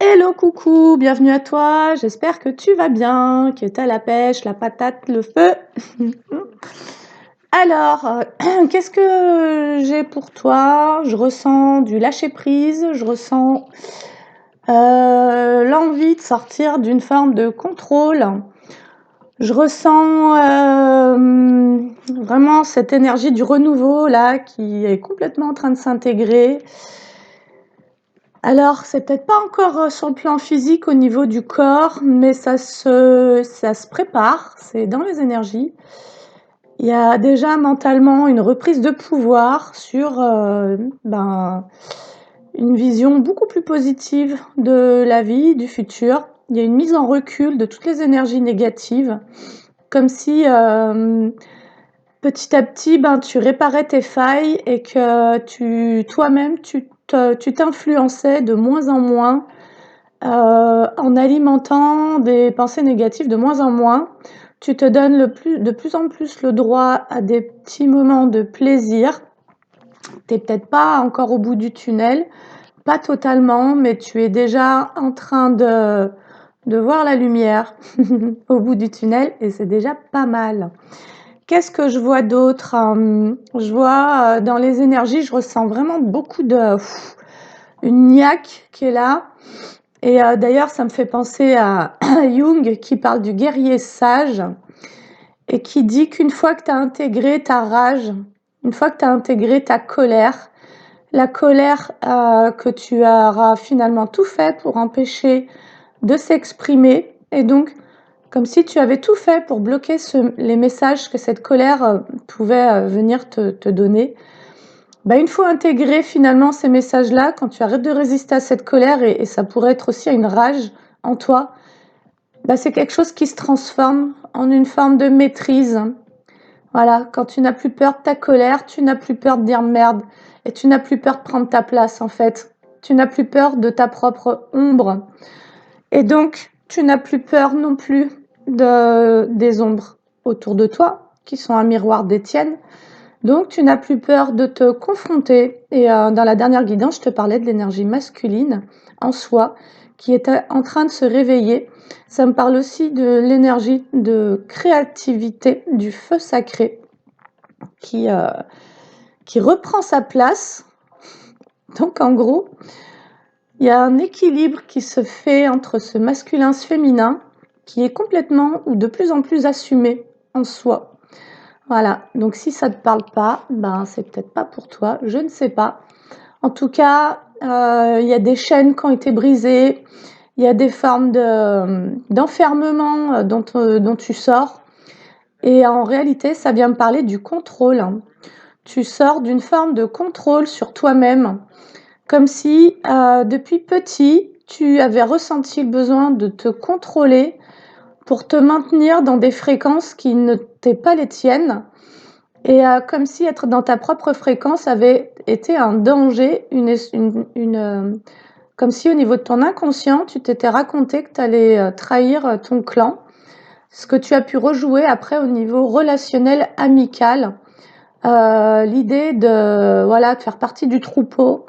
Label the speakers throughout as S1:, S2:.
S1: Hello, coucou, bienvenue à toi. J'espère que tu vas bien, que tu as la pêche, la patate, le feu. Alors, qu'est-ce que j'ai pour toi? Je ressens du lâcher-prise, je ressens l'envie de sortir d'une forme de contrôle. Je ressens vraiment cette énergie du renouveau là qui est complètement en train de s'intégrer. Alors, c'est peut-être pas encore sur le plan physique au niveau du corps, mais ça se prépare, c'est dans les énergies. Il y a déjà mentalement une reprise de pouvoir sur une vision beaucoup plus positive de la vie, du futur. Il y a une mise en recul de toutes les énergies négatives, comme si petit à petit, tu réparais tes failles et que toi-même, tu t'influençais de moins en moins en alimentant des pensées négatives de moins en moins. Tu te donnes de plus en plus le droit à des petits moments de plaisir. Tu n'es peut-être pas encore au bout du tunnel, pas totalement, mais tu es déjà en train de voir la lumière au bout du tunnel et c'est déjà pas mal. Qu'est-ce que je vois d'autre? Je vois dans les énergies, je ressens vraiment beaucoup une niaque qui est là. Et d'ailleurs, ça me fait penser à Jung qui parle du guerrier sage et qui dit qu'une fois que tu as intégré ta rage, une fois que tu as intégré ta colère, la colère que tu auras finalement tout fait pour empêcher de s'exprimer, et donc comme si tu avais tout fait pour bloquer les messages que cette colère pouvait venir te donner. Une fois intégré finalement ces messages-là, quand tu arrêtes de résister à cette colère, et ça pourrait être aussi une rage en toi, c'est quelque chose qui se transforme en une forme de maîtrise. Voilà, quand tu n'as plus peur de ta colère, tu n'as plus peur de dire merde, et tu n'as plus peur de prendre ta place en fait. Tu n'as plus peur de ta propre ombre. Et donc, tu n'as plus peur non plus des ombres autour de toi, qui sont un miroir des tiennes. Donc, tu n'as plus peur de te confronter. Et dans la dernière guidance, je te parlais de l'énergie masculine en soi, qui est en train de se réveiller. Ça me parle aussi de l'énergie de créativité, du feu sacré, qui reprend sa place. Donc, en gros, il y a un équilibre qui se fait entre ce masculin, ce féminin, qui est complètement ou de plus en plus assumé en soi. Voilà, donc si ça ne te parle pas, c'est peut-être pas pour toi, je ne sais pas. En tout cas, il y a des chaînes qui ont été brisées, il y a des formes d'enfermement dont tu sors. Et en réalité, ça vient me parler du contrôle. Tu sors d'une forme de contrôle sur toi-même, comme si depuis petit, tu avais ressenti le besoin de te contrôler pour te maintenir dans des fréquences qui n'étaient pas les tiennes. Et comme si être dans ta propre fréquence avait été un danger, comme si au niveau de ton inconscient, tu t'étais raconté que tu allais trahir ton clan. Ce que tu as pu rejouer après au niveau relationnel amical. L'idée de faire partie du troupeau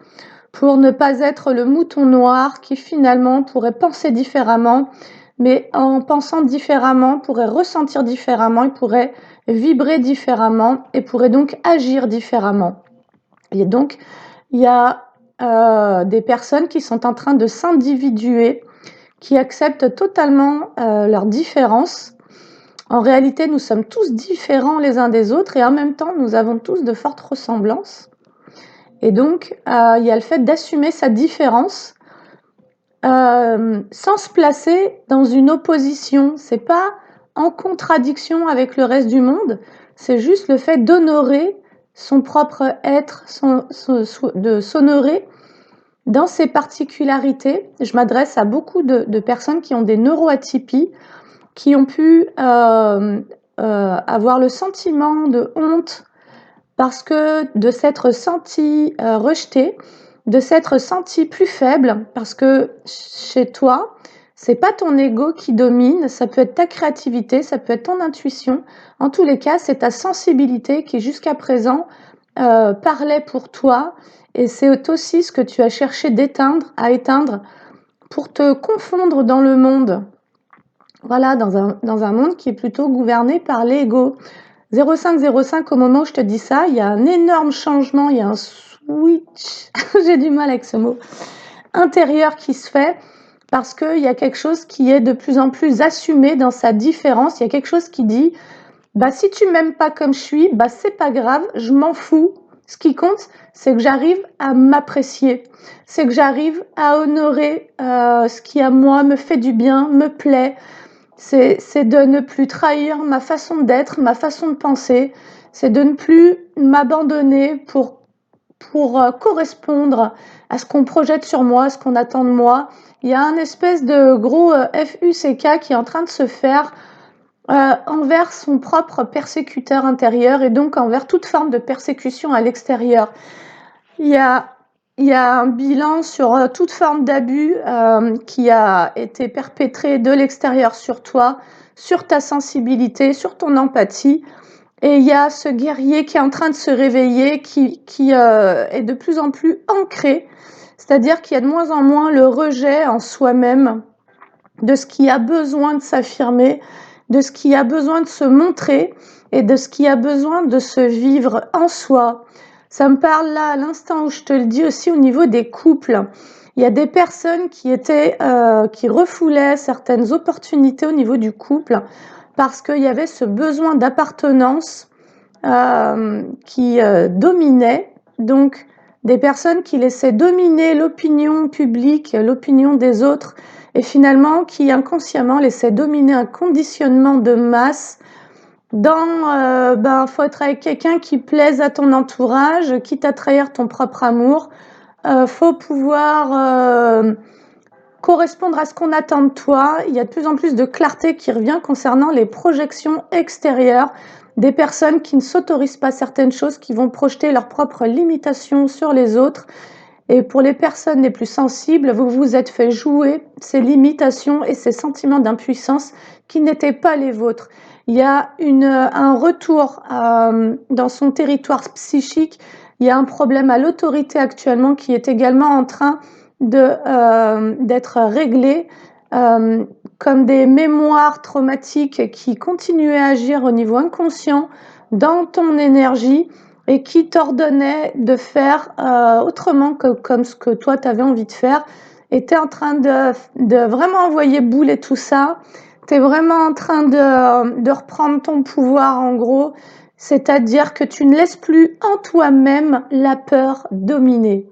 S1: pour ne pas être le mouton noir qui finalement pourrait penser différemment, mais en pensant différemment, pourrait ressentir différemment, il pourrait vibrer différemment et pourrait donc agir différemment. Et donc, il y a des personnes qui sont en train de s'individuer, qui acceptent totalement leurs différences. En réalité, nous sommes tous différents les uns des autres et en même temps, nous avons tous de fortes ressemblances. Et donc, il y a le fait d'assumer sa différence sans se placer dans une opposition. C'est pas en contradiction avec le reste du monde, c'est juste le fait d'honorer son propre être, de s'honorer dans ses particularités. Je m'adresse à beaucoup de personnes qui ont des neuroatypies, qui ont pu avoir le sentiment de honte parce que de s'être senti rejeté, de s'être senti plus faible, parce que chez toi, c'est pas ton ego qui domine, ça peut être ta créativité, ça peut être ton intuition. En tous les cas, c'est ta sensibilité qui jusqu'à présent parlait pour toi, et c'est aussi ce que tu as cherché à éteindre pour te confondre dans le monde. Voilà, dans un monde qui est plutôt gouverné par l'ego. 0505, au moment où je te dis ça, il y a un énorme changement, il y a un switch, j'ai du mal avec ce mot, intérieur qui se fait parce qu'il y a quelque chose qui est de plus en plus assumé dans sa différence. Il y a quelque chose qui dit, bah, si tu m'aimes pas comme je suis, bah, c'est pas grave, je m'en fous. Ce qui compte, c'est que j'arrive à m'apprécier, c'est que j'arrive à honorer ce qui à moi me fait du bien, me plaît. C'est de ne plus trahir ma façon d'être, ma façon de penser. C'est de ne plus m'abandonner pour correspondre à ce qu'on projette sur moi, à ce qu'on attend de moi. Il y a un espèce de gros FUCK qui est en train de se faire envers son propre persécuteur intérieur et donc envers toute forme de persécution à l'extérieur. Il y a un bilan sur toute forme d'abus qui a été perpétré de l'extérieur sur toi, sur ta sensibilité, sur ton empathie. Et il y a ce guerrier qui est en train de se réveiller, qui est de plus en plus ancré, c'est-à-dire qu'il y a de moins en moins le rejet en soi-même de ce qui a besoin de s'affirmer, de ce qui a besoin de se montrer et de ce qui a besoin de se vivre en soi. Ça me parle là à l'instant où je te le dis aussi au niveau des couples. Il y a des personnes qui refoulaient certaines opportunités au niveau du couple parce qu'il y avait ce besoin d'appartenance qui dominait. Donc, des personnes qui laissaient dominer l'opinion publique, l'opinion des autres, et finalement qui inconsciemment laissaient dominer un conditionnement de masse dans faut être avec quelqu'un qui plaise à ton entourage, quitte à trahir ton propre amour. Faut pouvoir correspondre à ce qu'on attend de toi. Il y a de plus en plus de clarté qui revient concernant les projections extérieures des personnes qui ne s'autorisent pas certaines choses, qui vont projeter leurs propres limitations sur les autres. Et pour les personnes les plus sensibles, vous vous êtes fait jouer ces limitations et ces sentiments d'impuissance qui n'étaient pas les vôtres. Il y a un retour dans son territoire psychique. Il y a un problème à l'autorité actuellement qui est également en train d'être réglé, comme des mémoires traumatiques qui continuaient à agir au niveau inconscient dans ton énergie et qui t'ordonnaient de faire autrement que comme ce que toi tu avais envie de faire. Et tu es en train de vraiment envoyer bouler tout ça. Tu es vraiment en train de reprendre ton pouvoir en gros, c'est-à-dire que tu ne laisses plus en toi-même la peur dominer.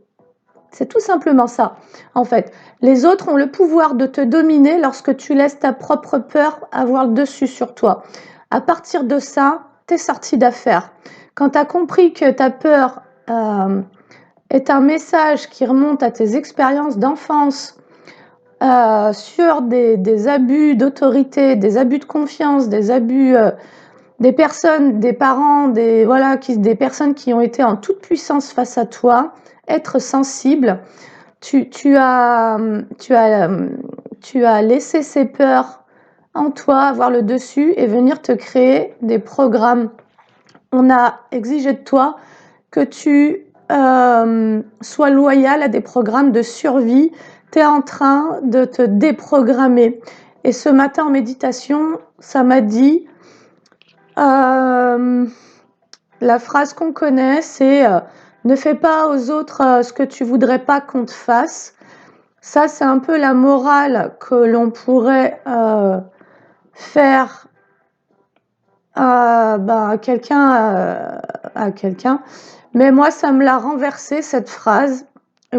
S1: C'est tout simplement ça, en fait. Les autres ont le pouvoir de te dominer lorsque tu laisses ta propre peur avoir le dessus sur toi. À partir de ça, t'es sorti d'affaire. Quand tu as compris que ta peur est un message qui remonte à tes expériences d'enfance sur des abus d'autorité, des abus de confiance, des abus des personnes, des parents, des personnes qui ont été en toute puissance face à toi, être sensible, tu as laissé ces peurs en toi avoir le dessus et venir te créer des programmes. On a exigé de toi que tu sois loyal à des programmes de survie. Tu es en train de te déprogrammer. Et ce matin en méditation, ça m'a dit, la phrase qu'on connaît, c'est ne fais pas aux autres ce que tu voudrais pas qu'on te fasse. Ça, c'est un peu la morale que l'on pourrait faire à quelqu'un. Mais moi, ça me l'a renversé, cette phrase,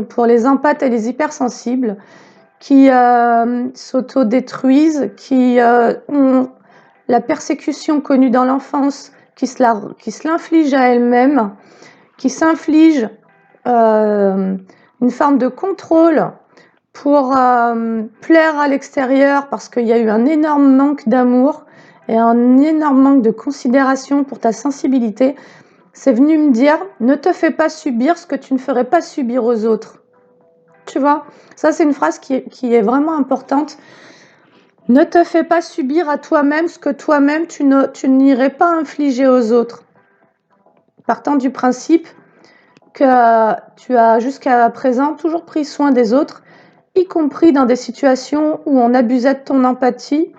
S1: pour les empathes et les hypersensibles qui s'autodétruisent, qui ont la persécution connue dans l'enfance, qui se l'infligent à elles-mêmes, qui s'infligent une forme de contrôle pour plaire à l'extérieur parce qu'il y a eu un énorme manque d'amour et un énorme manque de considération pour ta sensibilité. C'est venu me dire, ne te fais pas subir ce que tu ne ferais pas subir aux autres. Tu vois, ça c'est une phrase qui est vraiment importante. Ne te fais pas subir à toi-même ce que toi-même tu n'irais pas infliger aux autres. Partant du principe que tu as jusqu'à présent toujours pris soin des autres, y compris dans des situations où on abusait de ton empathie,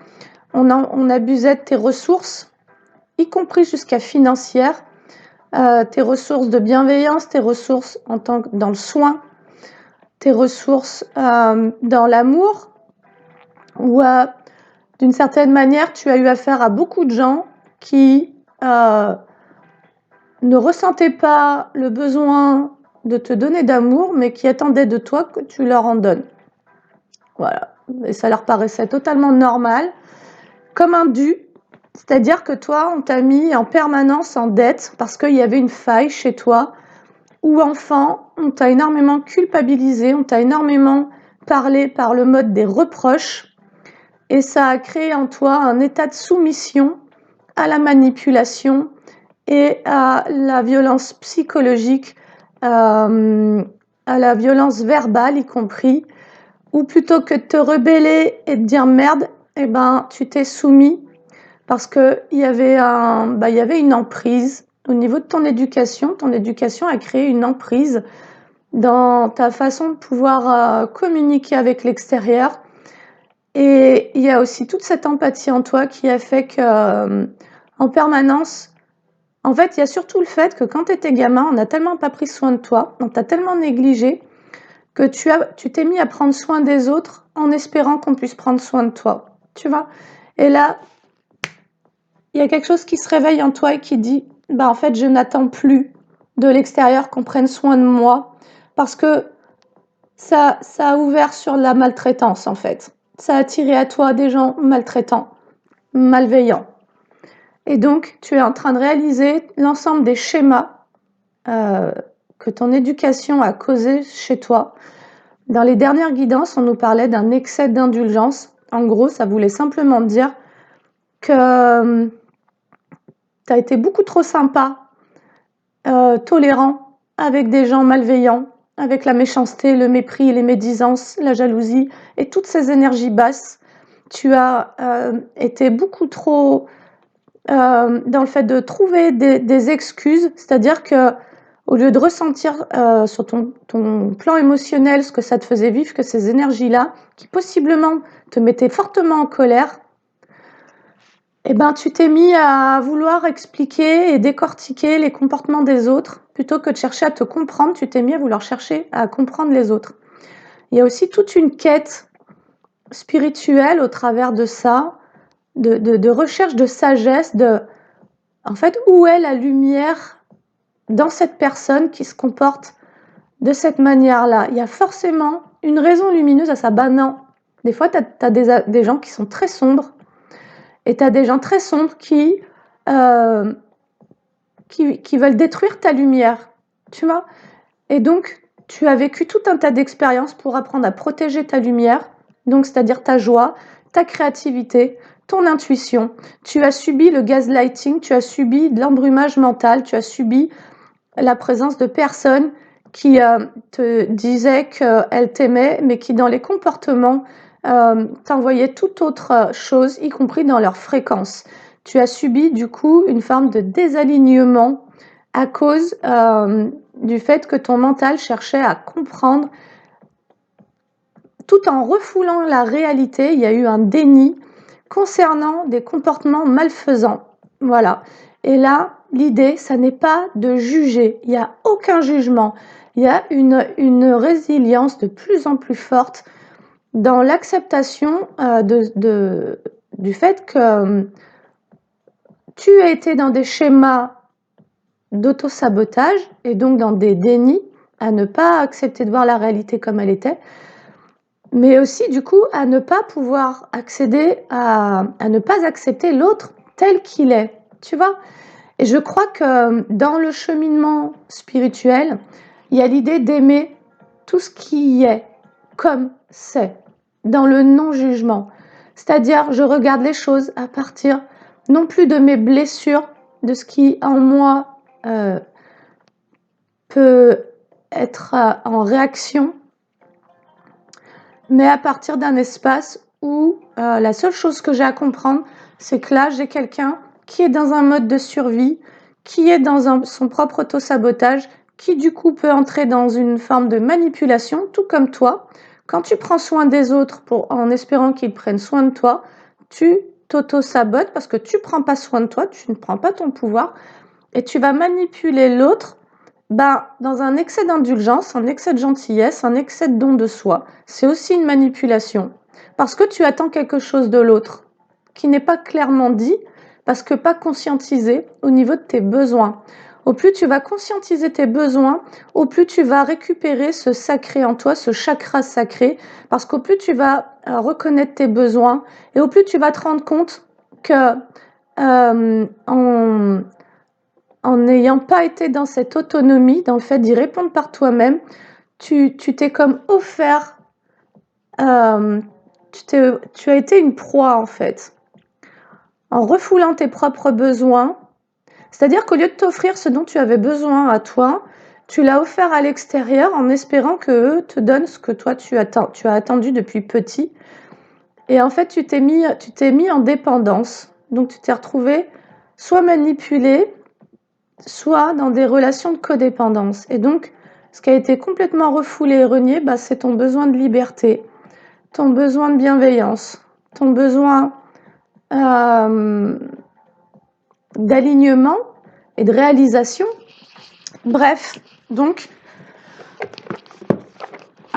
S1: on abusait de tes ressources, y compris jusqu'à financières, tes ressources de bienveillance, tes ressources dans le soin, tes ressources dans l'amour, où d'une certaine manière, tu as eu affaire à beaucoup de gens qui ne ressentaient pas le besoin de te donner d'amour, mais qui attendaient de toi que tu leur en donnes. Voilà. Et ça leur paraissait totalement normal, comme un dû. C'est-à-dire que toi, on t'a mis en permanence en dette parce qu'il y avait une faille chez toi, ou enfant, on t'a énormément culpabilisé, on t'a énormément parlé par le mode des reproches, et ça a créé en toi un état de soumission à la manipulation et à la violence psychologique, à la violence verbale y compris, ou plutôt que de te rebeller et de dire merde, eh ben, tu t'es soumis parce qu'il y avait une emprise au niveau de ton éducation. Ton éducation a créé une emprise dans ta façon de pouvoir communiquer avec l'extérieur. Et il y a aussi toute cette empathie en toi qui a fait que, en permanence, en fait, il y a surtout le fait que quand tu étais gamin, on n'a tellement pas pris soin de toi, on t'a tellement négligé que tu t'es mis à prendre soin des autres en espérant qu'on puisse prendre soin de toi, tu vois? Et là, il y a quelque chose qui se réveille en toi et qui dit, bah, en fait, je n'attends plus de l'extérieur qu'on prenne soin de moi parce que ça a ouvert sur la maltraitance, en fait. Ça a attiré à toi des gens maltraitants, malveillants. Et donc, tu es en train de réaliser l'ensemble des schémas que ton éducation a causé chez toi. Dans les dernières guidances, on nous parlait d'un excès d'indulgence. En gros, ça voulait simplement dire que tu as été beaucoup trop sympa, tolérant avec des gens malveillants, avec la méchanceté, le mépris, les médisances, la jalousie et toutes ces énergies basses. Tu as été beaucoup trop dans le fait de trouver des excuses, c'est-à-dire que au lieu de ressentir sur ton plan émotionnel ce que ça te faisait vivre, que ces énergies-là, qui possiblement te mettaient fortement en colère, eh ben, tu t'es mis à vouloir expliquer et décortiquer les comportements des autres. Plutôt que de chercher à te comprendre, tu t'es mis à vouloir chercher à comprendre les autres. Il y a aussi toute une quête spirituelle au travers de ça, de recherche de sagesse, en fait, où est la lumière dans cette personne qui se comporte de cette manière-là? Il y a forcément une raison lumineuse à ça. Ben non. Des fois, tu as des gens qui sont très sombres, et tu as des gens très sombres qui veulent détruire ta lumière, tu vois? Et donc, tu as vécu tout un tas d'expériences pour apprendre à protéger ta lumière, donc c'est-à-dire ta joie, ta créativité, ton intuition. Tu as subi le gaslighting, tu as subi de l'embrumage mental, tu as subi la présence de personnes qui te disaient qu'elles t'aimaient, mais qui dans les comportements t'envoyaient toute autre chose, y compris dans leur fréquence. Tu as subi du coup une forme de désalignement à cause du fait que ton mental cherchait à comprendre tout en refoulant la réalité. Il y a eu un déni concernant des comportements malfaisants. Voilà. Et là, l'idée, ça n'est pas de juger. Il n'y a aucun jugement. Il y a une résilience de plus en plus forte dans l'acceptation du fait que tu as été dans des schémas d'auto-sabotage et donc dans des dénis à ne pas accepter de voir la réalité comme elle était, mais aussi du coup à ne pas pouvoir accéder à ne pas accepter l'autre tel qu'il est, tu vois? Et je crois que dans le cheminement spirituel, il y a l'idée d'aimer tout ce qui est comme c'est, dans le non-jugement. C'est-à-dire, je regarde les choses à partir non plus de mes blessures, de ce qui en moi peut être en réaction, mais à partir d'un espace où la seule chose que j'ai à comprendre, c'est que là, j'ai quelqu'un qui est dans un mode de survie, qui est dans son propre auto-sabotage, qui du coup peut entrer dans une forme de manipulation, tout comme toi. Quand tu prends soin des autres en espérant qu'ils prennent soin de toi, tu t'auto-sabotes parce que tu ne prends pas soin de toi, tu ne prends pas ton pouvoir et tu vas manipuler l'autre dans un excès d'indulgence, un excès de gentillesse, un excès de don de soi. C'est aussi une manipulation parce que tu attends quelque chose de l'autre qui n'est pas clairement dit parce que pas conscientisé au niveau de tes besoins. Au plus tu vas conscientiser tes besoins, au plus tu vas récupérer ce sacré en toi, ce chakra sacré, parce qu'au plus tu vas reconnaître tes besoins et au plus tu vas te rendre compte que en n'ayant pas été dans cette autonomie, dans le fait d'y répondre par toi-même, tu t'es comme offert, tu as été une proie en fait. En refoulant tes propres besoins, c'est-à-dire qu'au lieu de t'offrir ce dont tu avais besoin à toi, tu l'as offert à l'extérieur en espérant qu'eux te donnent ce que toi tu as attendu depuis petit. Et en fait, tu t'es mis en dépendance. Donc tu t'es retrouvé soit manipulé, soit dans des relations de codépendance. Et donc, ce qui a été complètement refoulé et renié, c'est ton besoin de liberté, ton besoin de bienveillance, ton besoin d'alignement et de réalisation. Bref, donc,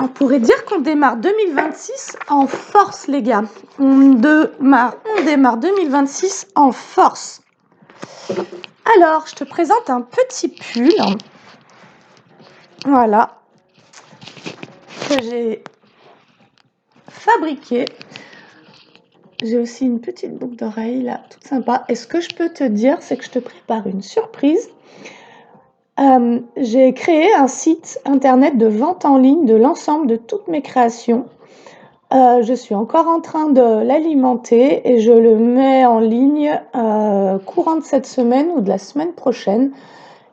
S1: on pourrait dire qu'on démarre 2026 en force, les gars. On démarre 2026 en force. Alors, je te présente un petit pull. Voilà. Que j'ai fabriqué. J'ai aussi une petite boucle d'oreille là, toute sympa. Et ce que je peux te dire, c'est que je te prépare une surprise. J'ai créé un site internet de vente en ligne de l'ensemble de toutes mes créations. Je suis encore en train de l'alimenter et je le mets en ligne courant de cette semaine ou de la semaine prochaine.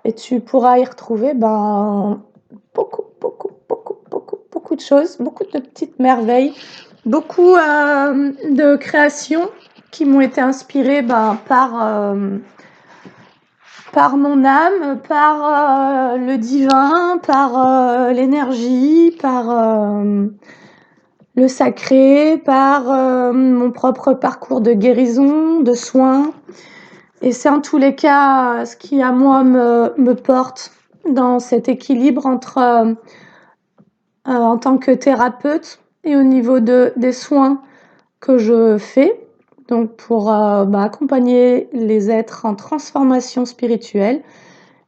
S1: Et tu pourras y retrouver beaucoup de choses, beaucoup de petites merveilles, beaucoup de créations qui m'ont été inspirées par mon âme, par le divin, par l'énergie, par le sacré, par mon propre parcours de guérison, de soins. Et c'est en tous les cas ce qui, à moi, me porte dans cet équilibre entre, en tant que thérapeute et au niveau des soins que je fais. Donc pour accompagner les êtres en transformation spirituelle.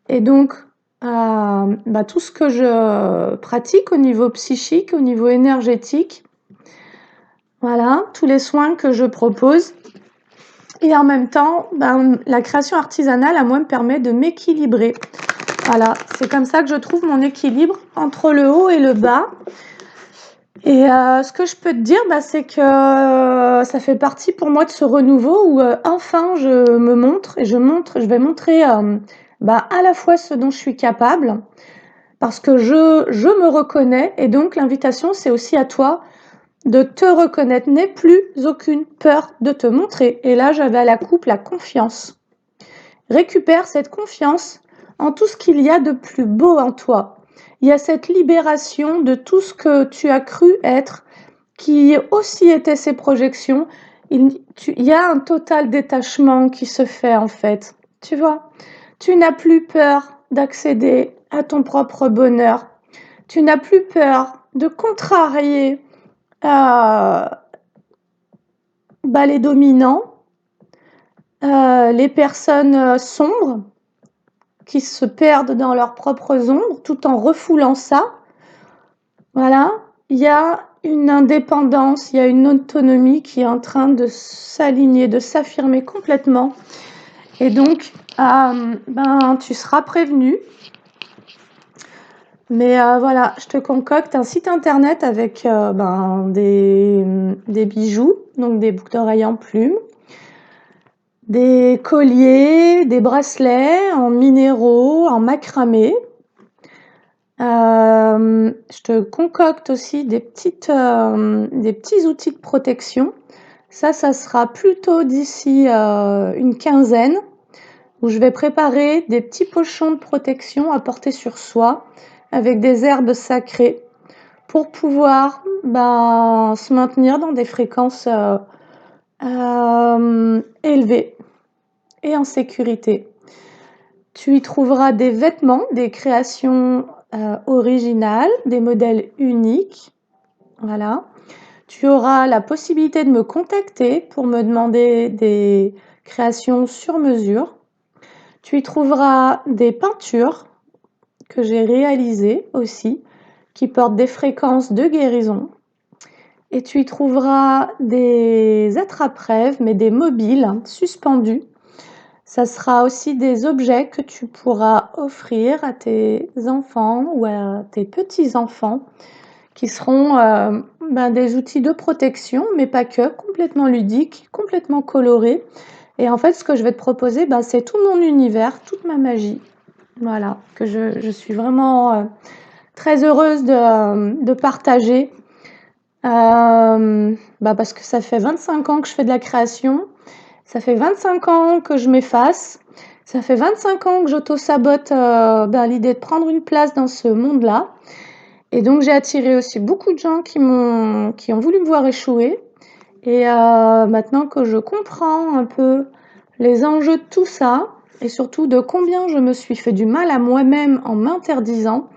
S1: Et donc, tout ce que je pratique au niveau psychique, au niveau énergétique, voilà, tous les soins que je propose. Et en même temps, la création artisanale, à moi, me permet de m'équilibrer. Voilà, c'est comme ça que je trouve mon équilibre entre le haut et le bas. Et ce que je peux te dire, c'est que ça fait partie pour moi de ce renouveau où enfin je me montre et je vais montrer à la fois ce dont je suis capable, parce que je me reconnais, et donc l'invitation c'est aussi à toi de te reconnaître. N'aie plus aucune peur de te montrer. Et là j'avais à la coupe la confiance. Récupère cette confiance en tout ce qu'il y a de plus beau en toi. Il y a cette libération de tout ce que tu as cru être, qui aussi était ses projections. Il y a un total détachement qui se fait en fait. Tu vois, tu n'as plus peur d'accéder à ton propre bonheur. Tu n'as plus peur de contrarier les dominants, les personnes sombres qui se perdent dans leurs propres ombres tout en refoulant ça. Voilà, il y a une indépendance, il y a une autonomie qui est en train de s'aligner, de s'affirmer complètement. Et donc, tu seras prévenu. Mais voilà, je te concocte un site internet avec des bijoux, donc des boucles d'oreilles en plumes, des colliers, des bracelets en minéraux, en macramé. Je te concocte aussi des petits outils de protection. Ça sera plutôt d'ici une quinzaine, où je vais préparer des petits pochons de protection à porter sur soi avec des herbes sacrées pour pouvoir ben, se maintenir dans des fréquences élevées et en sécurité. Tu y trouveras des vêtements, des créations originales, des modèles uniques. Voilà. Tu auras la possibilité de me contacter pour me demander des créations sur mesure. Tu y trouveras des peintures que j'ai réalisées aussi, qui portent des fréquences de guérison. Et tu y trouveras des attrape-rêves, mais des mobiles, suspendus. Ça sera aussi des objets que tu pourras offrir à tes enfants ou à tes petits-enfants, qui seront des outils de protection, mais pas que, complètement ludiques, complètement colorés. Et en fait, ce que je vais te proposer, c'est tout mon univers, toute ma magie. Voilà, que je suis vraiment très heureuse de partager. Parce que ça fait 25 ans que je fais de la création, ça fait 25 ans que je m'efface, ça fait 25 ans que j'auto-sabote l'idée de prendre une place dans ce monde-là. Et donc j'ai attiré aussi beaucoup de gens qui ont voulu me voir échouer. Et maintenant que je comprends un peu les enjeux de tout ça, et surtout de combien je me suis fait du mal à moi-même en m'interdisant,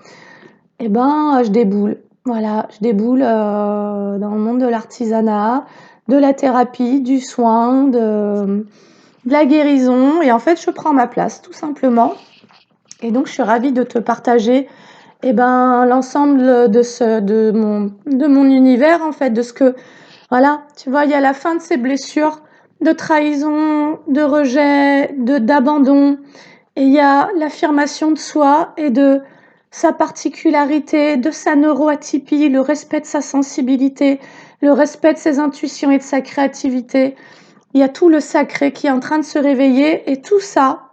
S1: je déboule. Voilà, je déboule dans le monde de l'artisanat, de la thérapie, du soin, de la guérison. Et en fait, je prends ma place, tout simplement. Et donc, je suis ravie de te partager l'ensemble de mon univers, en fait, de ce que... Voilà, tu vois, il y a la fin de ces blessures de trahison, de rejet, d'abandon. Et il y a l'affirmation de soi et de sa particularité, de sa neuroatypie, le respect de sa sensibilité, le respect de ses intuitions et de sa créativité. Il y a tout le sacré qui est en train de se réveiller et tout ça,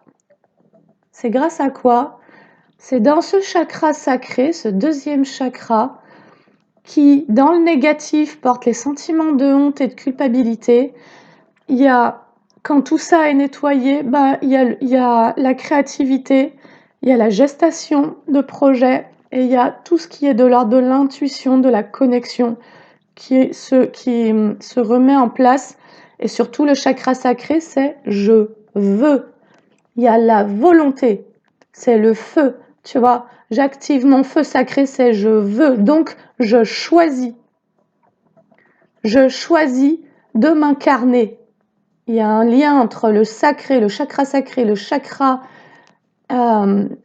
S1: c'est grâce à quoi? C'est dans ce chakra sacré, ce deuxième chakra, qui, dans le négatif, porte les sentiments de honte et de culpabilité. Il y a, quand tout ça est nettoyé, il y a la créativité, il y a la gestation de projets et il y a tout ce qui est de l'ordre de l'intuition, de la connexion qui se remet en place. Et surtout, le chakra sacré, c'est je veux. Il y a la volonté, c'est le feu. Tu vois, j'active mon feu sacré, c'est je veux. Donc, je choisis. Je choisis de m'incarner. Il y a un lien entre le sacré, le chakra sacré, le chakra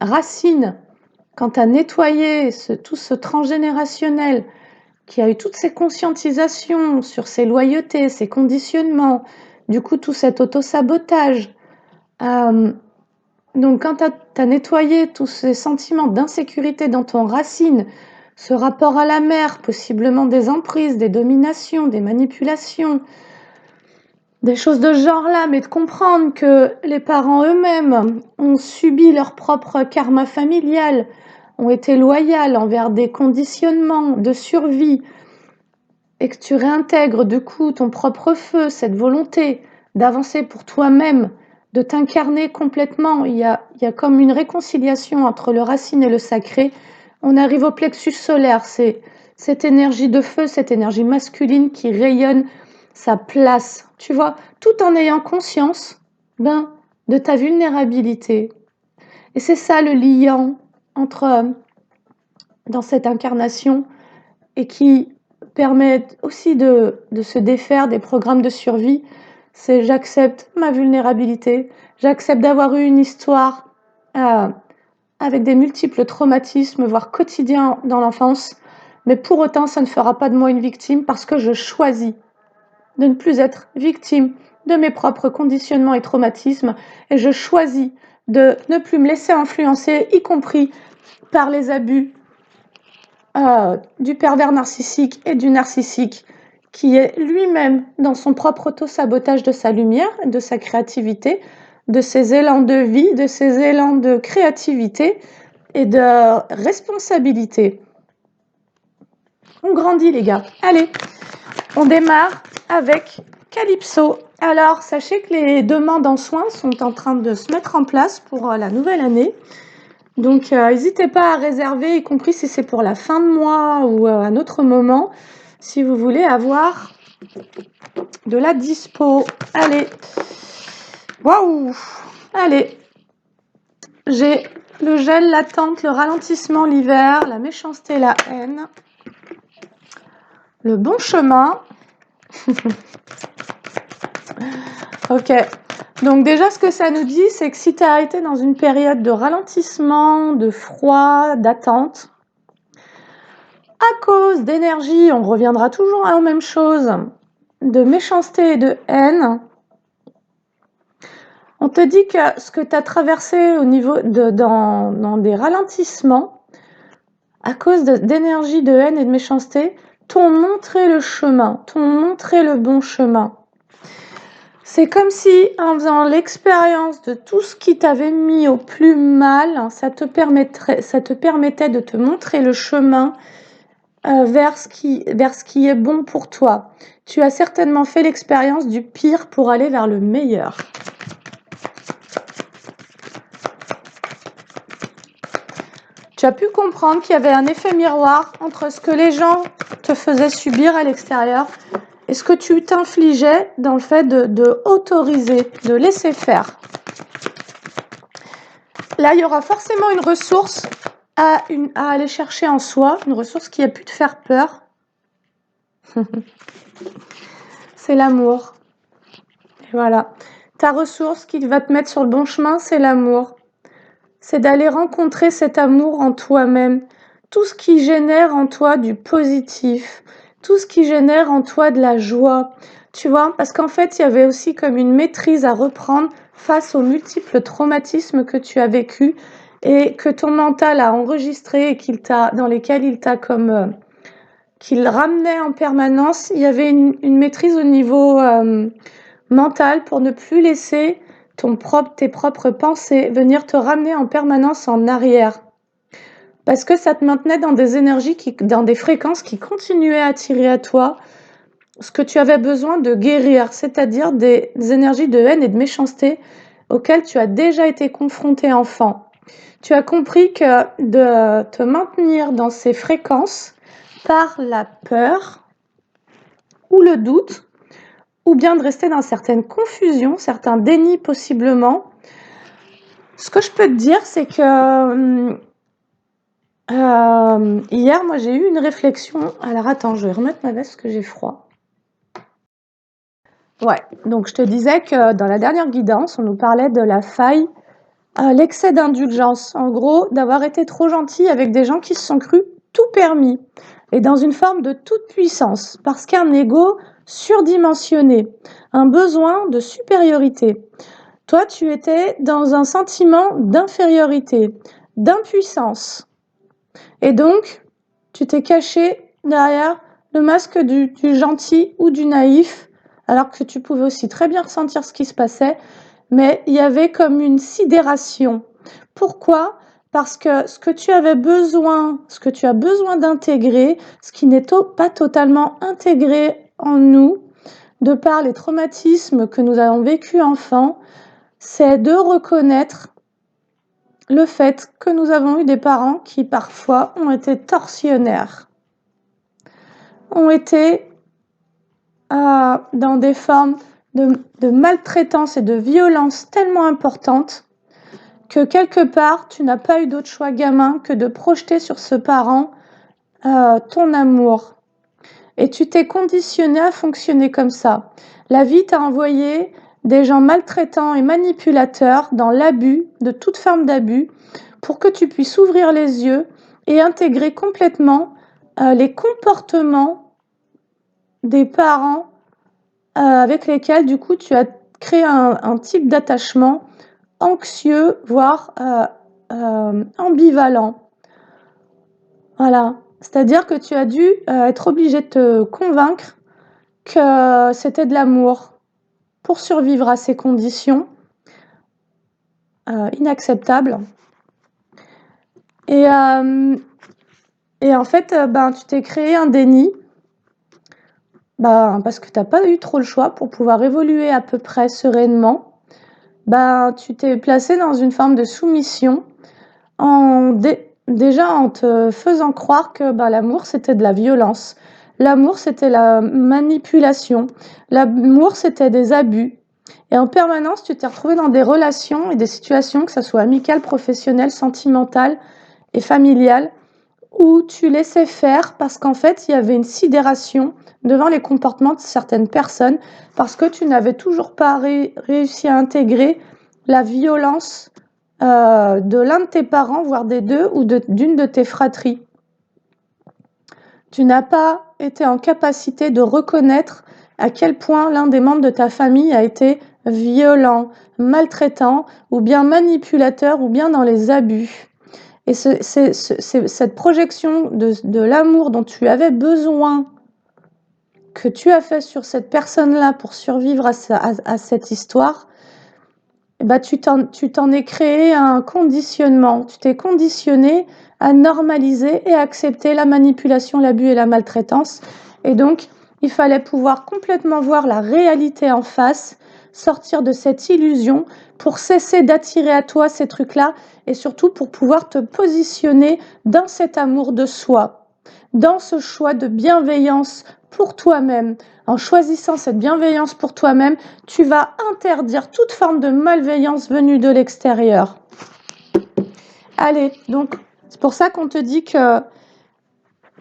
S1: racine. Quand tu as nettoyé tout ce transgénérationnel, qui a eu toutes ces conscientisations sur ses loyautés, ses conditionnements, du coup tout cet auto-sabotage. Donc quand tu as nettoyé tous ces sentiments d'insécurité dans ton racine, ce rapport à la mère, possiblement des emprises, des dominations, des manipulations, des choses de ce genre-là, mais de comprendre que les parents eux-mêmes ont subi leur propre karma familial, ont été loyaux envers des conditionnements de survie, et que tu réintègres du coup ton propre feu, cette volonté d'avancer pour toi-même, de t'incarner complètement. Il y a comme une réconciliation entre le racine et le sacré. On arrive au plexus solaire, c'est cette énergie de feu, cette énergie masculine qui rayonne sa place, tu vois, tout en ayant conscience de ta vulnérabilité. Et c'est ça le liant dans cette incarnation et qui permet aussi de se défaire des programmes de survie, c'est j'accepte ma vulnérabilité, j'accepte d'avoir eu une histoire avec des multiples traumatismes, voire quotidiens dans l'enfance, mais pour autant ça ne fera pas de moi une victime parce que je choisis de ne plus être victime de mes propres conditionnements et traumatismes et je choisis de ne plus me laisser influencer, y compris par les abus du pervers narcissique et du narcissique qui est lui-même dans son propre auto-sabotage de sa lumière, de sa créativité, de ses élans de vie, de ses élans de créativité et de responsabilité. On grandit les gars. Allez, on démarre avec Calypso. Alors, sachez que les demandes en soins sont en train de se mettre en place pour la nouvelle année. Donc, n'hésitez pas à réserver, y compris si c'est pour la fin de mois ou à un autre moment. si vous voulez avoir de la dispo. Allez. Waouh. Allez. J'ai le gel, l'attente, le ralentissement, l'hiver, la méchanceté, la haine, le bon chemin. Ok. Donc déjà, ce que ça nous dit, c'est que si tu as été dans une période de ralentissement, de froid, d'attente, à cause d'énergie, on reviendra toujours à la même chose, de méchanceté et de haine, on te dit que ce que tu as traversé au niveau dans des ralentissements, à cause d'énergie, de haine et de méchanceté, t'ont montré le chemin, t'ont montré le bon chemin. C'est comme si, en faisant l'expérience de tout ce qui t'avait mis au plus mal, ça te permettait de te montrer le chemin vers ce qui est bon pour toi. Tu as certainement fait l'expérience du pire pour aller vers le meilleur. Tu as pu comprendre qu'il y avait un effet miroir entre ce que les gens te faisaient subir à l'extérieur et ce que tu t'infligeais dans le fait de autoriser, de laisser faire. Là, il y aura forcément une ressource à aller chercher en soi, une ressource qui a pu te faire peur. C'est l'amour. Et voilà. Ta ressource qui va te mettre sur le bon chemin, c'est l'amour. C'est d'aller rencontrer cet amour en toi-même. Tout ce qui génère en toi du positif, tout ce qui génère en toi de la joie. Tu vois, parce qu'en fait, il y avait aussi comme une maîtrise à reprendre face aux multiples traumatismes que tu as vécus et que ton mental a enregistré et dans lesquels il t'a comme qu'il ramenait en permanence. Il y avait une maîtrise au niveau mental pour ne plus laisser tes propres pensées venir te ramener en permanence en arrière. Parce que ça te maintenait dans des énergies, dans des fréquences qui continuaient à attirer à toi ce que tu avais besoin de guérir, c'est-à-dire des énergies de haine et de méchanceté auxquelles tu as déjà été confronté enfant. Tu as compris que de te maintenir dans ces fréquences par la peur ou le doute, ou bien de rester dans certaines confusions, certains dénis possiblement. Ce que je peux te dire, c'est que hier, moi, j'ai eu une réflexion. Alors, attends, je vais remettre ma veste parce que j'ai froid. Ouais, donc je te disais que dans la dernière guidance, on nous parlait de la faille, l'excès d'indulgence. En gros, d'avoir été trop gentil avec des gens qui se sont crus tout permis et dans une forme de toute puissance, parce qu'un ego surdimensionné, un besoin de supériorité. Toi, tu étais dans un sentiment d'infériorité, d'impuissance. Et donc, tu t'es caché derrière le masque du gentil ou du naïf, alors que tu pouvais aussi très bien ressentir ce qui se passait, mais il y avait comme une sidération. Pourquoi ? Parce que ce que tu as besoin d'intégrer, ce qui n'est pas totalement intégré en nous, de par les traumatismes que nous avons vécus enfants, c'est de reconnaître le fait que nous avons eu des parents qui parfois ont été tortionnaires, ont été dans des formes de maltraitance et de violence tellement importantes que quelque part, tu n'as pas eu d'autre choix gamin que de projeter sur ce parent ton amour. Et tu t'es conditionné à fonctionner comme ça. La vie t'a envoyé des gens maltraitants et manipulateurs dans l'abus, de toute forme d'abus, pour que tu puisses ouvrir les yeux et intégrer complètement les comportements des parents avec lesquels, du coup, tu as créé un type d'attachement anxieux, voire ambivalent. Voilà. C'est-à-dire que tu as dû être obligé de te convaincre que c'était de l'amour pour survivre à ces conditions inacceptables. Et en fait, tu t'es créé un déni parce que tu n'as pas eu trop le choix pour pouvoir évoluer à peu près sereinement. Tu t'es placé dans une forme de soumission déjà en te faisant croire que l'amour, c'était de la violence. L'amour, c'était la manipulation. L'amour, c'était des abus. Et en permanence, tu t'es retrouvé dans des relations et des situations, que ce soit amicales, professionnelles, sentimentales et familiales, où tu laissais faire parce qu'en fait, il y avait une sidération devant les comportements de certaines personnes, parce que tu n'avais toujours pas réussi à intégrer la violence de l'un de tes parents, voire des deux, ou d'une de tes fratries. Tu n'as pas été en capacité de reconnaître à quel point l'un des membres de ta famille a été violent, maltraitant, ou bien manipulateur, ou bien dans les abus. Et cette projection de l'amour dont tu avais besoin, que tu as fait sur cette personne-là pour survivre à cette histoire, eh ben tu t'en es créé un conditionnement. Tu t'es conditionné à normaliser et à accepter la manipulation, l'abus et la maltraitance. Et donc, il fallait pouvoir complètement voir la réalité en face, sortir de cette illusion pour cesser d'attirer à toi ces trucs-là et surtout pour pouvoir te positionner dans cet amour de soi, dans ce choix de bienveillance pour toi-même. En choisissant cette bienveillance pour toi-même, tu vas interdire toute forme de malveillance venue de l'extérieur. Allez, donc c'est pour ça qu'on te dit que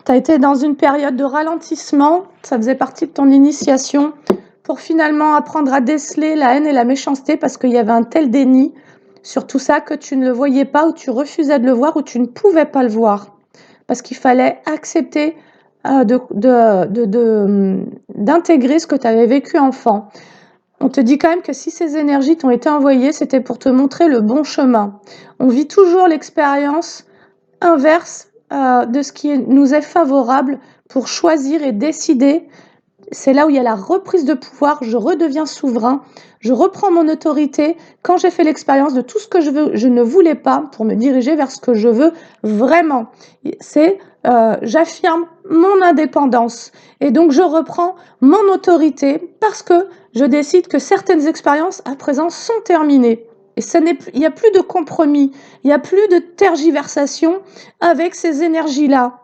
S1: tu as été dans une période de ralentissement, ça faisait partie de ton initiation, pour finalement apprendre à déceler la haine et la méchanceté, parce qu'il y avait un tel déni sur tout ça que tu ne le voyais pas, ou tu refusais de le voir, ou tu ne pouvais pas le voir. Parce qu'il fallait accepter d'intégrer ce que tu avais vécu enfant. On te dit quand même que si ces énergies t'ont été envoyées, c'était pour te montrer le bon chemin. On vit toujours l'expérience inverse de ce qui nous est favorable pour choisir et décider. C'est là où il y a la reprise de pouvoir, je redeviens souverain, je reprends mon autorité quand j'ai fait l'expérience de tout ce que je ne voulais pas pour me diriger vers ce que je veux vraiment. C'est j'affirme mon indépendance et donc je reprends mon autorité parce que je décide que certaines expériences à présent sont terminées. Et il n'y a plus de compromis, il n'y a plus de tergiversation avec ces énergies-là.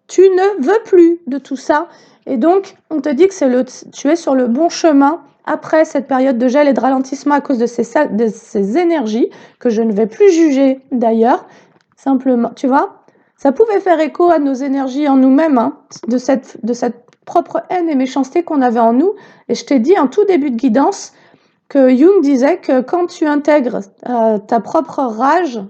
S1: Tu ne veux plus de tout ça. Et donc, on te dit que tu es sur le bon chemin après cette période de gel et de ralentissement à cause de ces énergies, que je ne vais plus juger d'ailleurs. Simplement, tu vois, ça pouvait faire écho à nos énergies en nous-mêmes, hein, de cette propre haine et méchanceté qu'on avait en nous. Et je t'ai dit en tout début de guidance que Jung disait que quand tu intègres ta propre rage,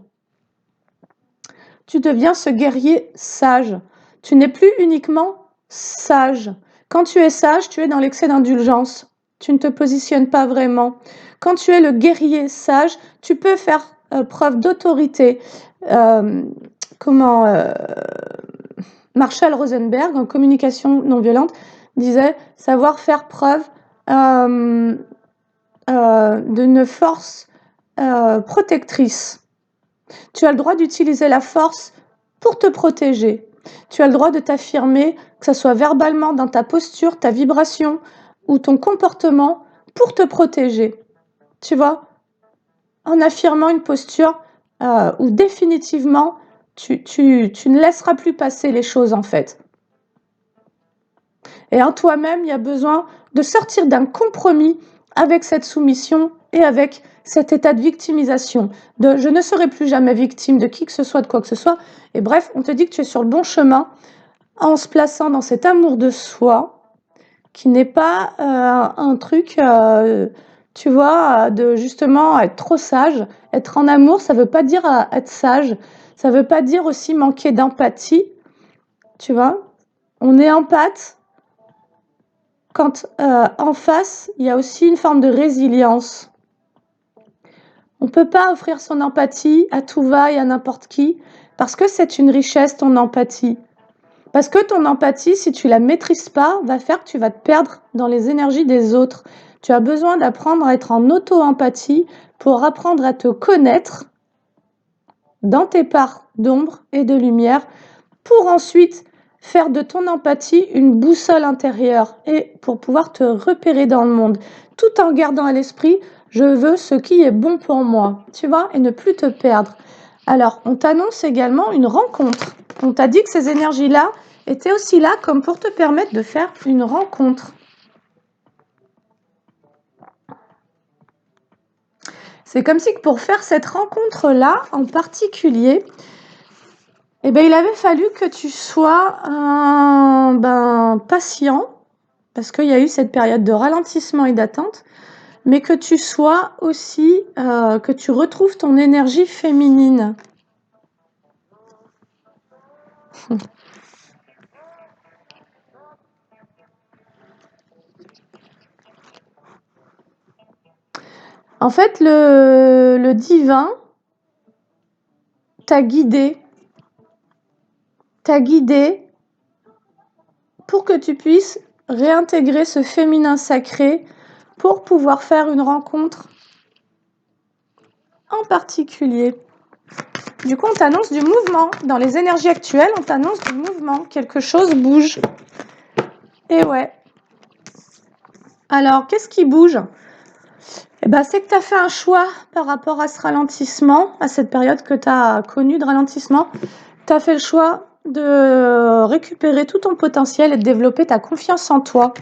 S1: tu deviens ce guerrier sage. Tu n'es plus uniquement sage. Quand tu es sage, tu es dans l'excès d'indulgence. Tu ne te positionnes pas vraiment. Quand tu es le guerrier sage, tu peux faire preuve d'autorité. Marshall Rosenberg, en communication non violente, disait savoir faire preuve d'une force protectrice. Tu as le droit d'utiliser la force pour te protéger. Tu as le droit de t'affirmer, que ce soit verbalement dans ta posture, ta vibration ou ton comportement, pour te protéger. Tu vois, en affirmant une posture où définitivement, tu ne laisseras plus passer les choses en fait. Et en toi-même, il y a besoin de sortir d'un compromis avec cette soumission et avec cet état de victimisation, de je ne serai plus jamais victime de qui que ce soit, de quoi que ce soit. Et bref, on te dit que tu es sur le bon chemin en se plaçant dans cet amour de soi qui n'est pas un truc, tu vois, de justement être trop sage. Être en amour, ça ne veut pas dire être sage, ça ne veut pas dire aussi manquer d'empathie, tu vois. On est empathe quand en face, il y a aussi une forme de résilience. On ne peut pas offrir son empathie à tout va et à n'importe qui, parce que c'est une richesse, ton empathie. Parce que ton empathie, si tu ne la maîtrises pas, va faire que tu vas te perdre dans les énergies des autres. Tu as besoin d'apprendre à être en auto-empathie pour apprendre à te connaître dans tes parts d'ombre et de lumière, pour ensuite faire de ton empathie une boussole intérieure et pour pouvoir te repérer dans le monde, tout en gardant à l'esprit « je veux ce qui est bon pour moi », tu vois, et ne plus te perdre. Alors, on t'annonce également une rencontre. On t'a dit que ces énergies-là était aussi là comme pour te permettre de faire une rencontre. C'est comme si pour faire cette rencontre-là en particulier, eh ben, il avait fallu que tu sois patient, parce qu'il y a eu cette période de ralentissement et d'attente, mais que tu sois aussi, que tu retrouves ton énergie féminine. En fait, le divin t'a guidé pour que tu puisses réintégrer ce féminin sacré pour pouvoir faire une rencontre en particulier. Du coup, on t'annonce du mouvement. Dans les énergies actuelles, on t'annonce du mouvement. Quelque chose bouge. Et ouais. Alors, qu'est-ce qui bouge ? Eh ben, c'est que tu as fait un choix par rapport à ce ralentissement, à cette période que tu as connue de ralentissement. Tu as fait le choix de récupérer tout ton potentiel et de développer ta confiance en toi.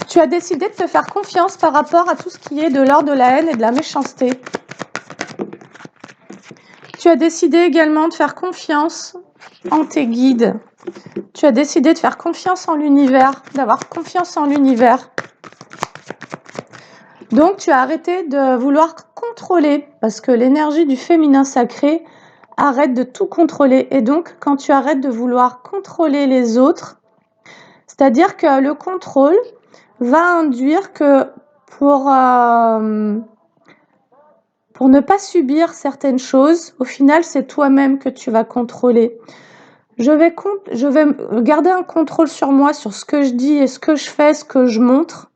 S1: Tu as décidé de te faire confiance par rapport à tout ce qui est de l'ordre de la haine et de la méchanceté. Tu as décidé également de faire confiance en tes guides. Tu as décidé de faire confiance en l'univers, d'avoir confiance en l'univers. Donc, tu as arrêté de vouloir contrôler, parce que l'énergie du féminin sacré arrête de tout contrôler. Et donc, quand tu arrêtes de vouloir contrôler les autres, c'est-à-dire que le contrôle va induire que pour ne pas subir certaines choses, au final, c'est toi-même que tu vas contrôler. Je vais garder un contrôle sur moi, sur ce que je dis et ce que je fais, ce que je montre,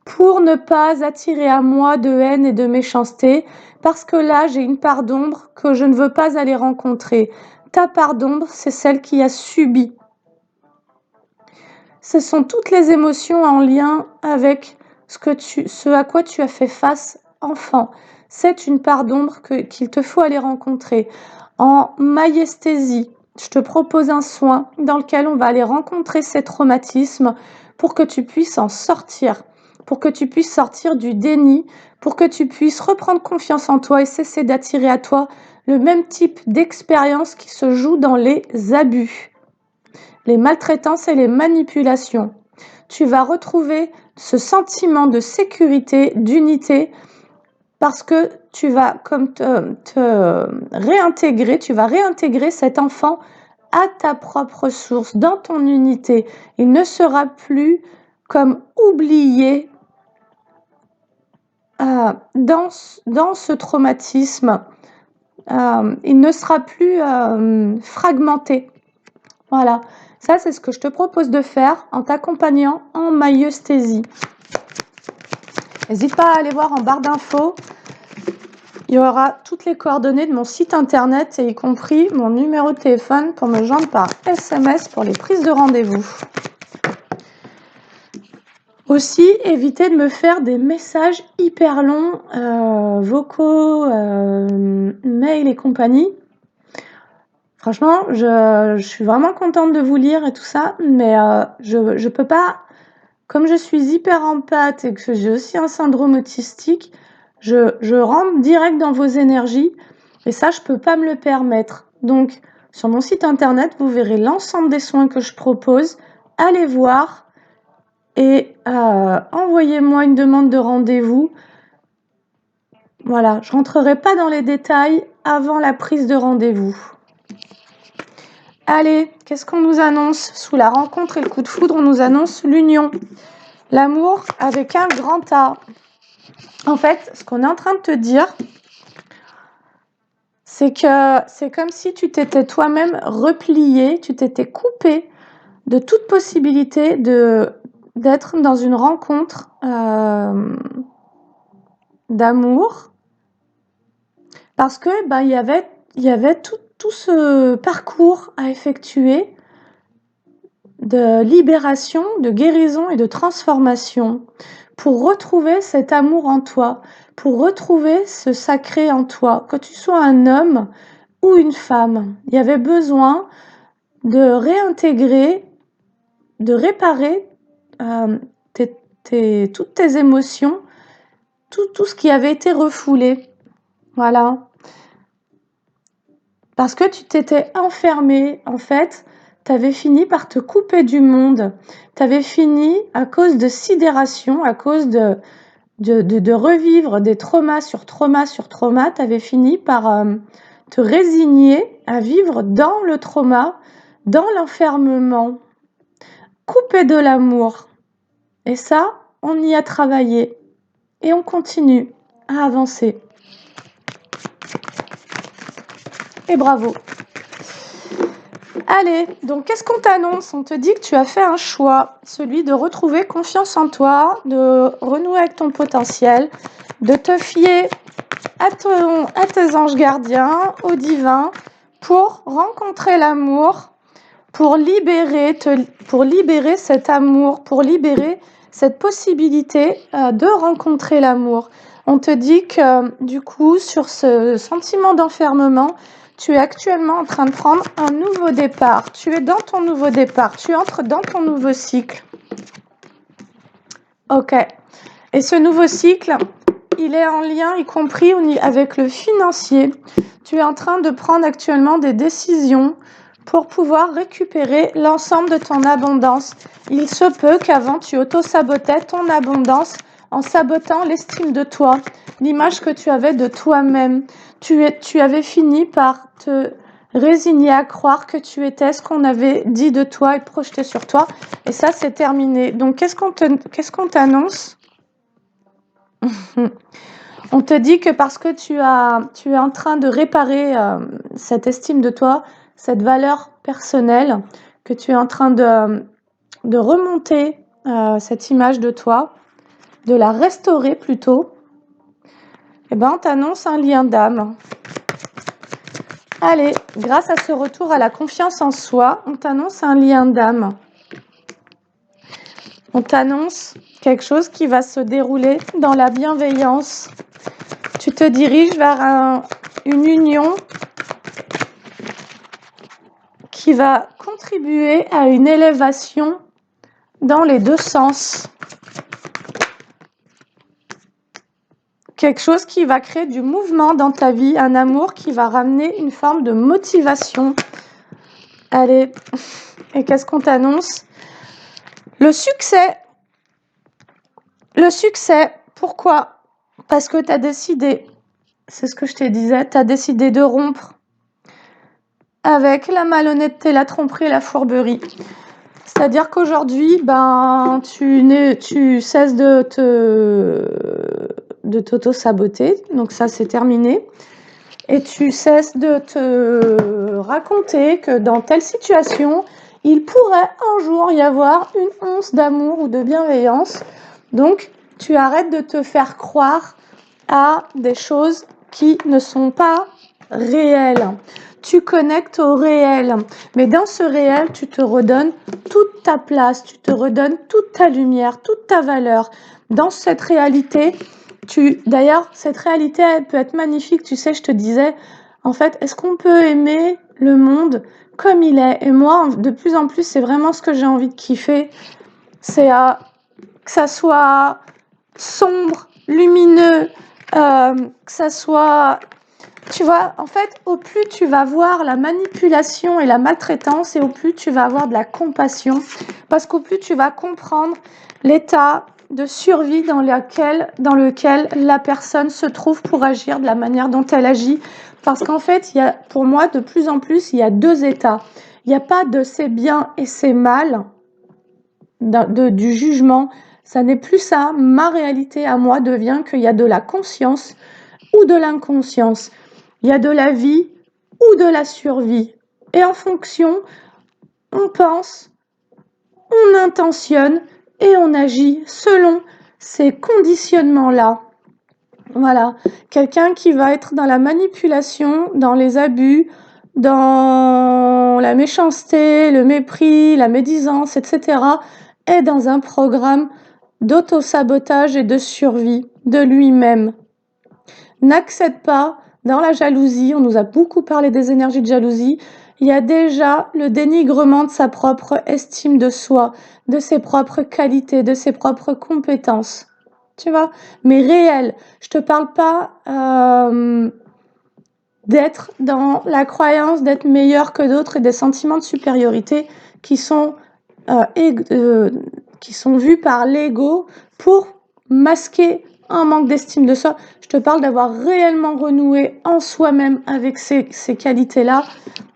S1: pour ne pas attirer à moi de haine et de méchanceté, parce que là, j'ai une part d'ombre que je ne veux pas aller rencontrer. Ta part d'ombre, c'est celle qui a subi. Ce sont toutes les émotions en lien avec ce à quoi tu as fait face enfant. C'est une part d'ombre qu'il te faut aller rencontrer. En maïesthésie, je te propose un soin dans lequel on va aller rencontrer ces traumatismes pour que tu puisses en sortir, pour que tu puisses sortir du déni, pour que tu puisses reprendre confiance en toi et cesser d'attirer à toi le même type d'expérience qui se joue dans les abus, les maltraitances et les manipulations. Tu vas retrouver ce sentiment de sécurité, d'unité, parce que tu vas comme te réintégrer, tu vas réintégrer cet enfant à ta propre source, dans ton unité. Il ne sera plus comme oublié dans ce traumatisme. Il ne sera plus fragmenté. Voilà, ça c'est ce que je te propose de faire en t'accompagnant en maïesthésie. N'hésite pas à aller voir en barre d'infos. Il y aura toutes les coordonnées de mon site internet et y compris mon numéro de téléphone pour me joindre par SMS pour les prises de rendez-vous. Aussi, évitez de me faire des messages hyper longs, vocaux, mails et compagnie. Franchement, je suis vraiment contente de vous lire et tout ça, mais je peux pas, comme je suis hyper empathe et que j'ai aussi un syndrome autistique, je rentre direct dans vos énergies et ça, je peux pas me le permettre. Donc, sur mon site internet, vous verrez l'ensemble des soins que je propose. Allez voir et envoyez-moi une demande de rendez-vous. Voilà, je rentrerai pas dans les détails avant la prise de rendez-vous. Allez, qu'est-ce qu'on nous annonce ? Sous la rencontre et le coup de foudre, on nous annonce l'union. L'amour avec un grand A. En fait, ce qu'on est en train de te dire, c'est que c'est comme si tu t'étais toi-même replié, tu t'étais coupé de toute possibilité d'être dans une rencontre d'amour, parce que il y avait tout ce parcours à effectuer de libération, de guérison et de transformation pour retrouver cet amour en toi, pour retrouver ce sacré en toi, que tu sois un homme ou une femme. Il y avait besoin de réintégrer, de réparer toutes tes émotions, tout ce qui avait été refoulé. Voilà. Parce que tu t'étais enfermé, en fait, tu avais fini par te couper du monde. Tu avais fini, à cause de sidération, à cause de revivre des traumas sur traumas sur traumas, tu avais fini par te résigner à vivre dans le trauma, dans l'enfermement, coupé de l'amour. Et ça, on y a travaillé et on continue à avancer. Et bravo. Allez, donc qu'est-ce qu'on t'annonce? On te dit que tu as fait un choix, celui de retrouver confiance en toi, de renouer avec ton potentiel, de te fier à tes anges gardiens, au divin, pour rencontrer l'amour, pour libérer cet amour, pour libérer cette possibilité de rencontrer l'amour. On te dit que du coup, sur ce sentiment d'enfermement, tu es actuellement en train de prendre un nouveau départ. Tu es dans ton nouveau départ. Tu entres dans ton nouveau cycle. Ok. Et ce nouveau cycle, il est en lien, y compris avec le financier. Tu es en train de prendre actuellement des décisions pour pouvoir récupérer l'ensemble de ton abondance. Il se peut qu'avant, tu auto-sabotais ton abondance en sabotant l'estime de toi, l'image que tu avais de toi-même. Tu avais fini par te résigner à croire que tu étais ce qu'on avait dit de toi et projeté sur toi. Et ça, c'est terminé. Donc, qu'est-ce qu'on t'annonce? On te dit que parce que tu es en train de réparer cette estime de toi, cette valeur personnelle, que tu es en train de remonter cette image de toi, de la restaurer plutôt, eh ben, on t'annonce un lien d'âme. Allez, grâce à ce retour à la confiance en soi, on t'annonce un lien d'âme. On t'annonce quelque chose qui va se dérouler dans la bienveillance. Tu te diriges vers une union qui va contribuer à une élévation dans les deux sens. Quelque chose qui va créer du mouvement dans ta vie, un amour qui va ramener une forme de motivation. Allez, et qu'est-ce qu'on t'annonce? Le succès. Le succès, pourquoi? Parce que tu as décidé, c'est ce que je te disais, tu as décidé de rompre avec la malhonnêteté, la tromperie et la fourberie. C'est-à-dire qu'aujourd'hui, tu cesses de t'auto-saboter, donc ça c'est terminé. Et tu cesses de te raconter que dans telle situation, il pourrait un jour y avoir une once d'amour ou de bienveillance. Donc, tu arrêtes de te faire croire à des choses qui ne sont pas réelles. Tu connectes au réel. Mais dans ce réel, tu te redonnes toute ta place, tu te redonnes toute ta lumière, toute ta valeur. Dans cette réalité, d'ailleurs, cette réalité, elle peut être magnifique. Tu sais, je te disais, en fait, est-ce qu'on peut aimer le monde comme il est? Et moi, de plus en plus, c'est vraiment ce que j'ai envie de kiffer. C'est que ça soit sombre, lumineux, que ça soit... Tu vois, en fait, au plus tu vas voir la manipulation et la maltraitance, et au plus tu vas avoir de la compassion, parce qu'au plus tu vas comprendre l'état de survie dans lequel la personne se trouve pour agir de la manière dont elle agit. Parce qu'en fait, pour moi, de plus en plus, il y a deux états. Il n'y a pas de c'est bien et c'est mal, du jugement. Ça n'est plus ça. Ma réalité à moi devient qu'il y a de la conscience ou de l'inconscience. Il y a de la vie ou de la survie. Et en fonction, on pense, on intentionne et on agit selon ces conditionnements-là. Voilà. Quelqu'un qui va être dans la manipulation, dans les abus, dans la méchanceté, le mépris, la médisance, etc., est dans un programme d'auto-sabotage et de survie de lui-même. N'accède pas dans la jalousie. On nous a beaucoup parlé des énergies de jalousie. il y a déjà le dénigrement de sa propre estime de soi, de ses propres qualités, de ses propres compétences. Tu vois? Mais réel. Je te parle pas d'être dans la croyance d'être meilleur que d'autres et des sentiments de supériorité qui sont vus par l'ego pour masquer un manque d'estime de soi. Je te parle d'avoir réellement renoué en soi-même avec ces qualités-là,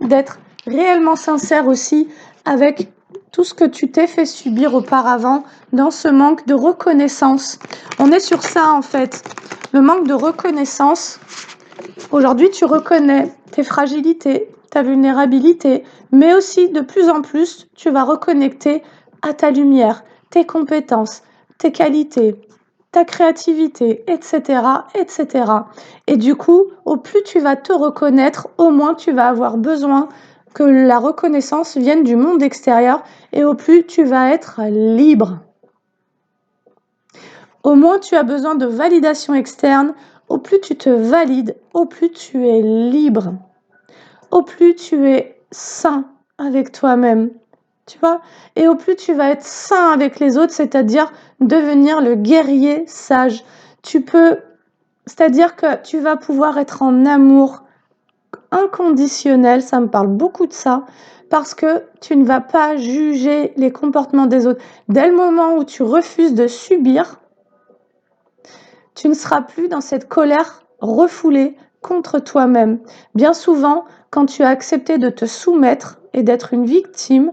S1: d'être réellement sincère aussi avec tout ce que tu t'es fait subir auparavant dans ce manque de reconnaissance. On est sur ça en fait, le manque de reconnaissance. Aujourd'hui, tu reconnais tes fragilités, ta vulnérabilité, mais aussi de plus en plus, tu vas reconnecter à ta lumière, tes compétences, tes qualités, ta créativité, etc., etc. Et du coup, au plus tu vas te reconnaître, au moins tu vas avoir besoin que la reconnaissance vienne du monde extérieur et au plus tu vas être libre. Au moins tu as besoin de validation externe, au plus tu te valides, au plus tu es libre, au plus tu es sain avec toi-même, tu vois, et au plus tu vas être sain avec les autres, c'est-à-dire devenir le guerrier sage. C'est-à-dire que tu vas pouvoir être en amour inconditionnel, ça me parle beaucoup de ça, parce que tu ne vas pas juger les comportements des autres. Dès le moment où tu refuses de subir, tu ne seras plus dans cette colère refoulée contre toi-même. Bien souvent, quand tu as accepté de te soumettre et d'être une victime,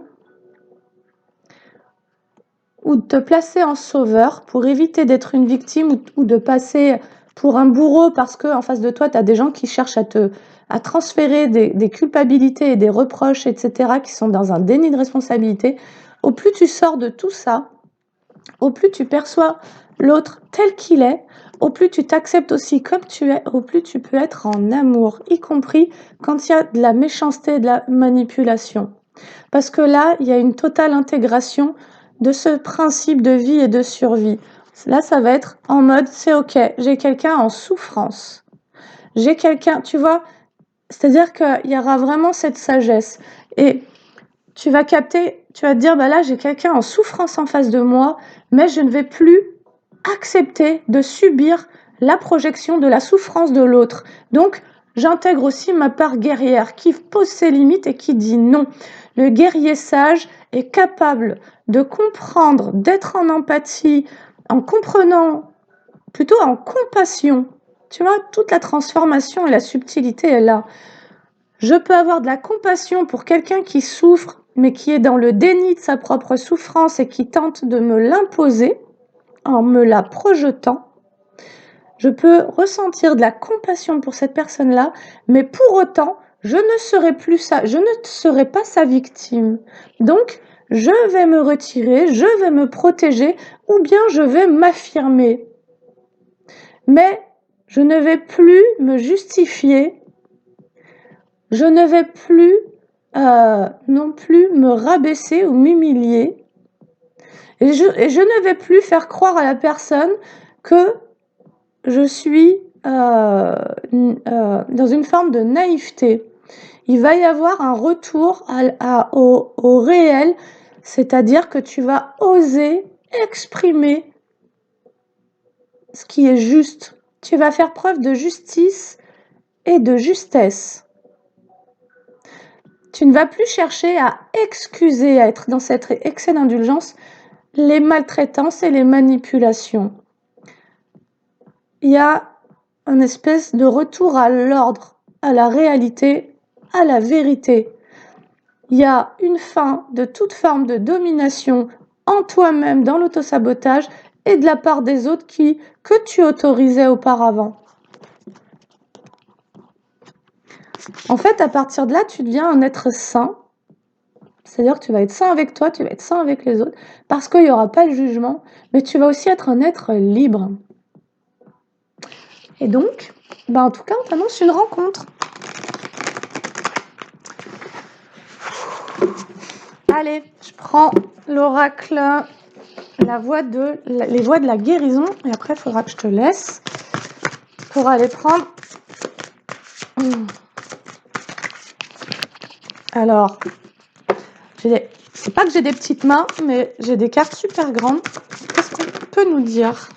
S1: ou de te placer en sauveur pour éviter d'être une victime ou de passer pour un bourreau parce qu'en face de toi, tu as des gens qui cherchent à transférer des culpabilités et des reproches, etc., qui sont dans un déni de responsabilité, au plus tu sors de tout ça, au plus tu perçois l'autre tel qu'il est, au plus tu t'acceptes aussi comme tu es, au plus tu peux être en amour, y compris quand il y a de la méchanceté et de la manipulation. Parce que là, il y a une totale intégration de ce principe de vie et de survie. Là, ça va être en mode, c'est ok, j'ai quelqu'un en souffrance. J'ai quelqu'un, tu vois, c'est-à-dire qu'il y aura vraiment cette sagesse. Et tu vas capter, tu vas te dire, bah là, j'ai quelqu'un en souffrance en face de moi, mais je ne vais plus accepter de subir la projection de la souffrance de l'autre. Donc, j'intègre aussi ma part guerrière qui pose ses limites et qui dit non. Le guerrier sage est capable de comprendre, d'être en empathie, en comprenant, plutôt en compassion. Tu vois, toute la transformation et la subtilité est là. Je peux avoir de la compassion pour quelqu'un qui souffre, mais qui est dans le déni de sa propre souffrance et qui tente de me l'imposer en me la projetant. Je peux ressentir de la compassion pour cette personne-là, mais pour autant, je ne serai pas sa victime. Donc, je vais me retirer, je vais me protéger, ou bien je vais m'affirmer. Mais je ne vais plus me justifier, je ne vais plus non plus me rabaisser ou m'humilier, et je ne vais plus faire croire à la personne que je suis dans une forme de naïveté. Il va y avoir un retour au réel, c'est-à-dire que tu vas oser exprimer ce qui est juste. Tu vas faire preuve de justice et de justesse. Tu ne vas plus chercher à excuser, à être dans cet excès d'indulgence, les maltraitances et les manipulations. Il y a un espèce de retour à l'ordre, à la réalité, à la vérité. Il y a une fin de toute forme de domination en toi-même, dans l'autosabotage, et de la part des autres que tu autorisais auparavant. En fait, à partir de là, tu deviens un être sain. C'est-à-dire que tu vas être sain avec toi, tu vas être sain avec les autres, parce qu'il n'y aura pas le jugement, mais tu vas aussi être un être libre. Et donc, en tout cas, on t'annonce une rencontre. Allez, je prends l'oracle, les voies de la guérison, et après, il faudra que je te laisse pour aller prendre Alors, c'est pas que j'ai des petites mains, mais j'ai des cartes super grandes. Qu'est-ce qu'on peut nous dire?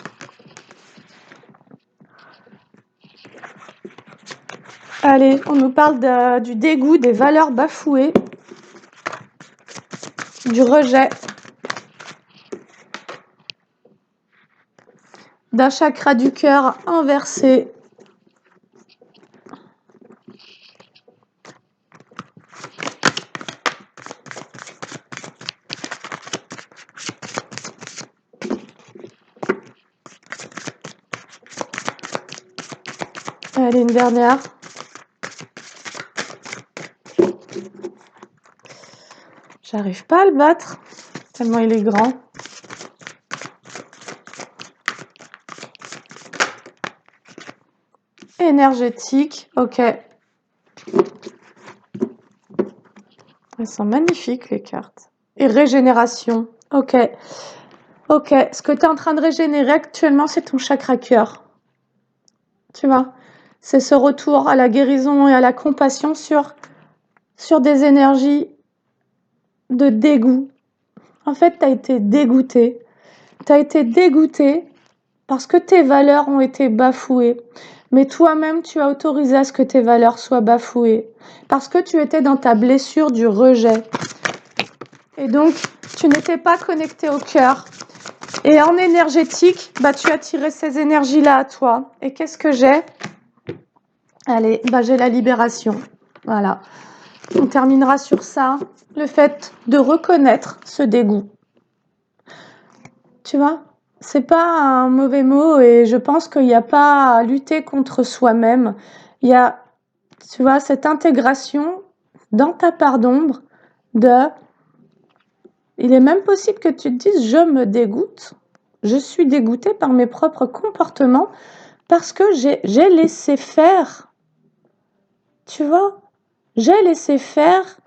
S1: Allez, on nous parle du dégoût, des valeurs bafouées, du rejet, d'un chakra du cœur inversé. Allez, une dernière. J'arrive pas à le battre, tellement il est grand. Énergétique, ok. Elles sont magnifiques, les cartes. Et régénération, ok. Ok, ce que tu es en train de régénérer actuellement, c'est ton chakra cœur. Tu vois? C'est ce retour à la guérison et à la compassion sur des énergies de dégoût. En fait, tu as été dégoûté. Tu as été dégoûté parce que tes valeurs ont été bafouées. Mais toi-même, tu as autorisé à ce que tes valeurs soient bafouées. Parce que tu étais dans ta blessure du rejet. Et donc, tu n'étais pas connecté au cœur. Et en énergétique, bah, tu as tiré ces énergies-là à toi. Et qu'est-ce que j'ai? Allez, bah, j'ai la libération. Voilà. On terminera sur ça. Le fait de reconnaître ce dégoût. Tu vois? C'est pas un mauvais mot et je pense qu'il n'y a pas à lutter contre soi-même. Il y a, tu vois, cette intégration dans ta part d'ombre de... Il est même possible que tu te dises, je me dégoûte. Je suis dégoûtée par mes propres comportements parce que j'ai laissé faire. Tu vois? J'ai laissé faire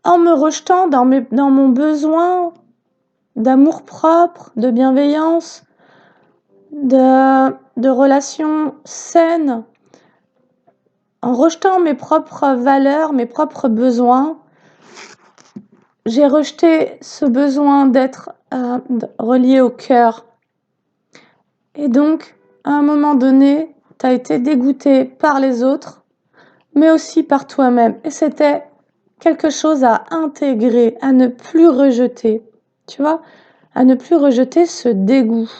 S1: en me rejetant dans mon besoin d'amour-propre, de bienveillance, de relations saines, en rejetant mes propres valeurs, mes propres besoins. J'ai rejeté ce besoin d'être relié au cœur. Et donc, à un moment donné, tu as été dégoûté par les autres, mais aussi par toi-même. Et c'était quelque chose à intégrer, à ne plus rejeter. Tu vois, à ne plus rejeter ce dégoût.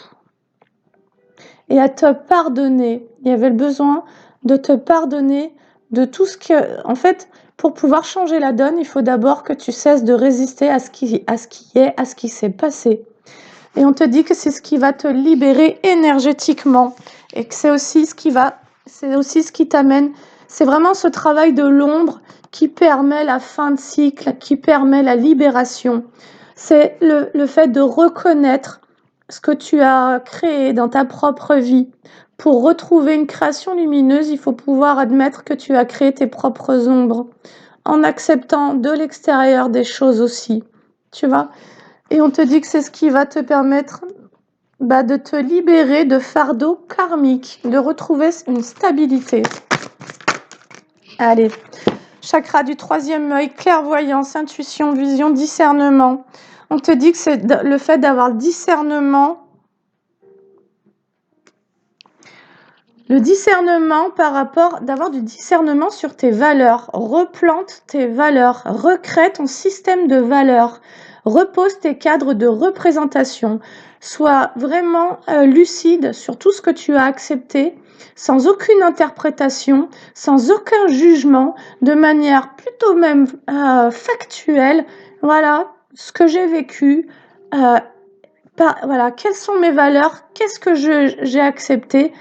S1: Et à te pardonner. Il y avait le besoin de te pardonner de tout ce que... En fait, pour pouvoir changer la donne, il faut d'abord que tu cesses de résister à ce qui s'est passé. Et on te dit que c'est ce qui va te libérer énergétiquement. Et que c'est aussi ce qui t'amène. C'est vraiment ce travail de l'ombre qui permet la fin de cycle, qui permet la libération. C'est le fait de reconnaître ce que tu as créé dans ta propre vie. Pour retrouver une création lumineuse, il faut pouvoir admettre que tu as créé tes propres ombres, en acceptant de l'extérieur des choses aussi. Tu vois? Et on te dit que c'est ce qui va te permettre de te libérer de fardeaux karmiques, de retrouver une stabilité. Allez, chakra du troisième œil, clairvoyance, intuition, vision, discernement. On te dit que c'est le fait d'avoir le discernement d'avoir du discernement sur tes valeurs. Replante tes valeurs, recrée ton système de valeurs, repose tes cadres de représentation. Sois vraiment lucide sur tout ce que tu as accepté, sans aucune interprétation, sans aucun jugement, de manière plutôt même factuelle. Voilà ce que j'ai vécu. Voilà, quelles sont mes valeurs, qu'est-ce que j'ai accepté.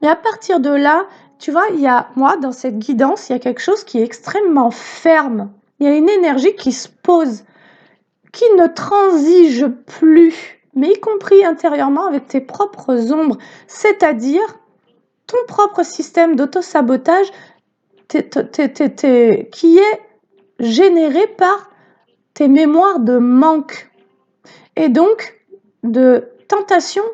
S1: Et à partir de là, tu vois, moi, dans cette guidance, il y a quelque chose qui est extrêmement ferme. Il y a une énergie qui se pose, qui ne transige plus, mais y compris intérieurement avec tes propres ombres, c'est-à-dire ton propre système d'auto-sabotage qui est généré par tes mémoires de manque et donc de tentation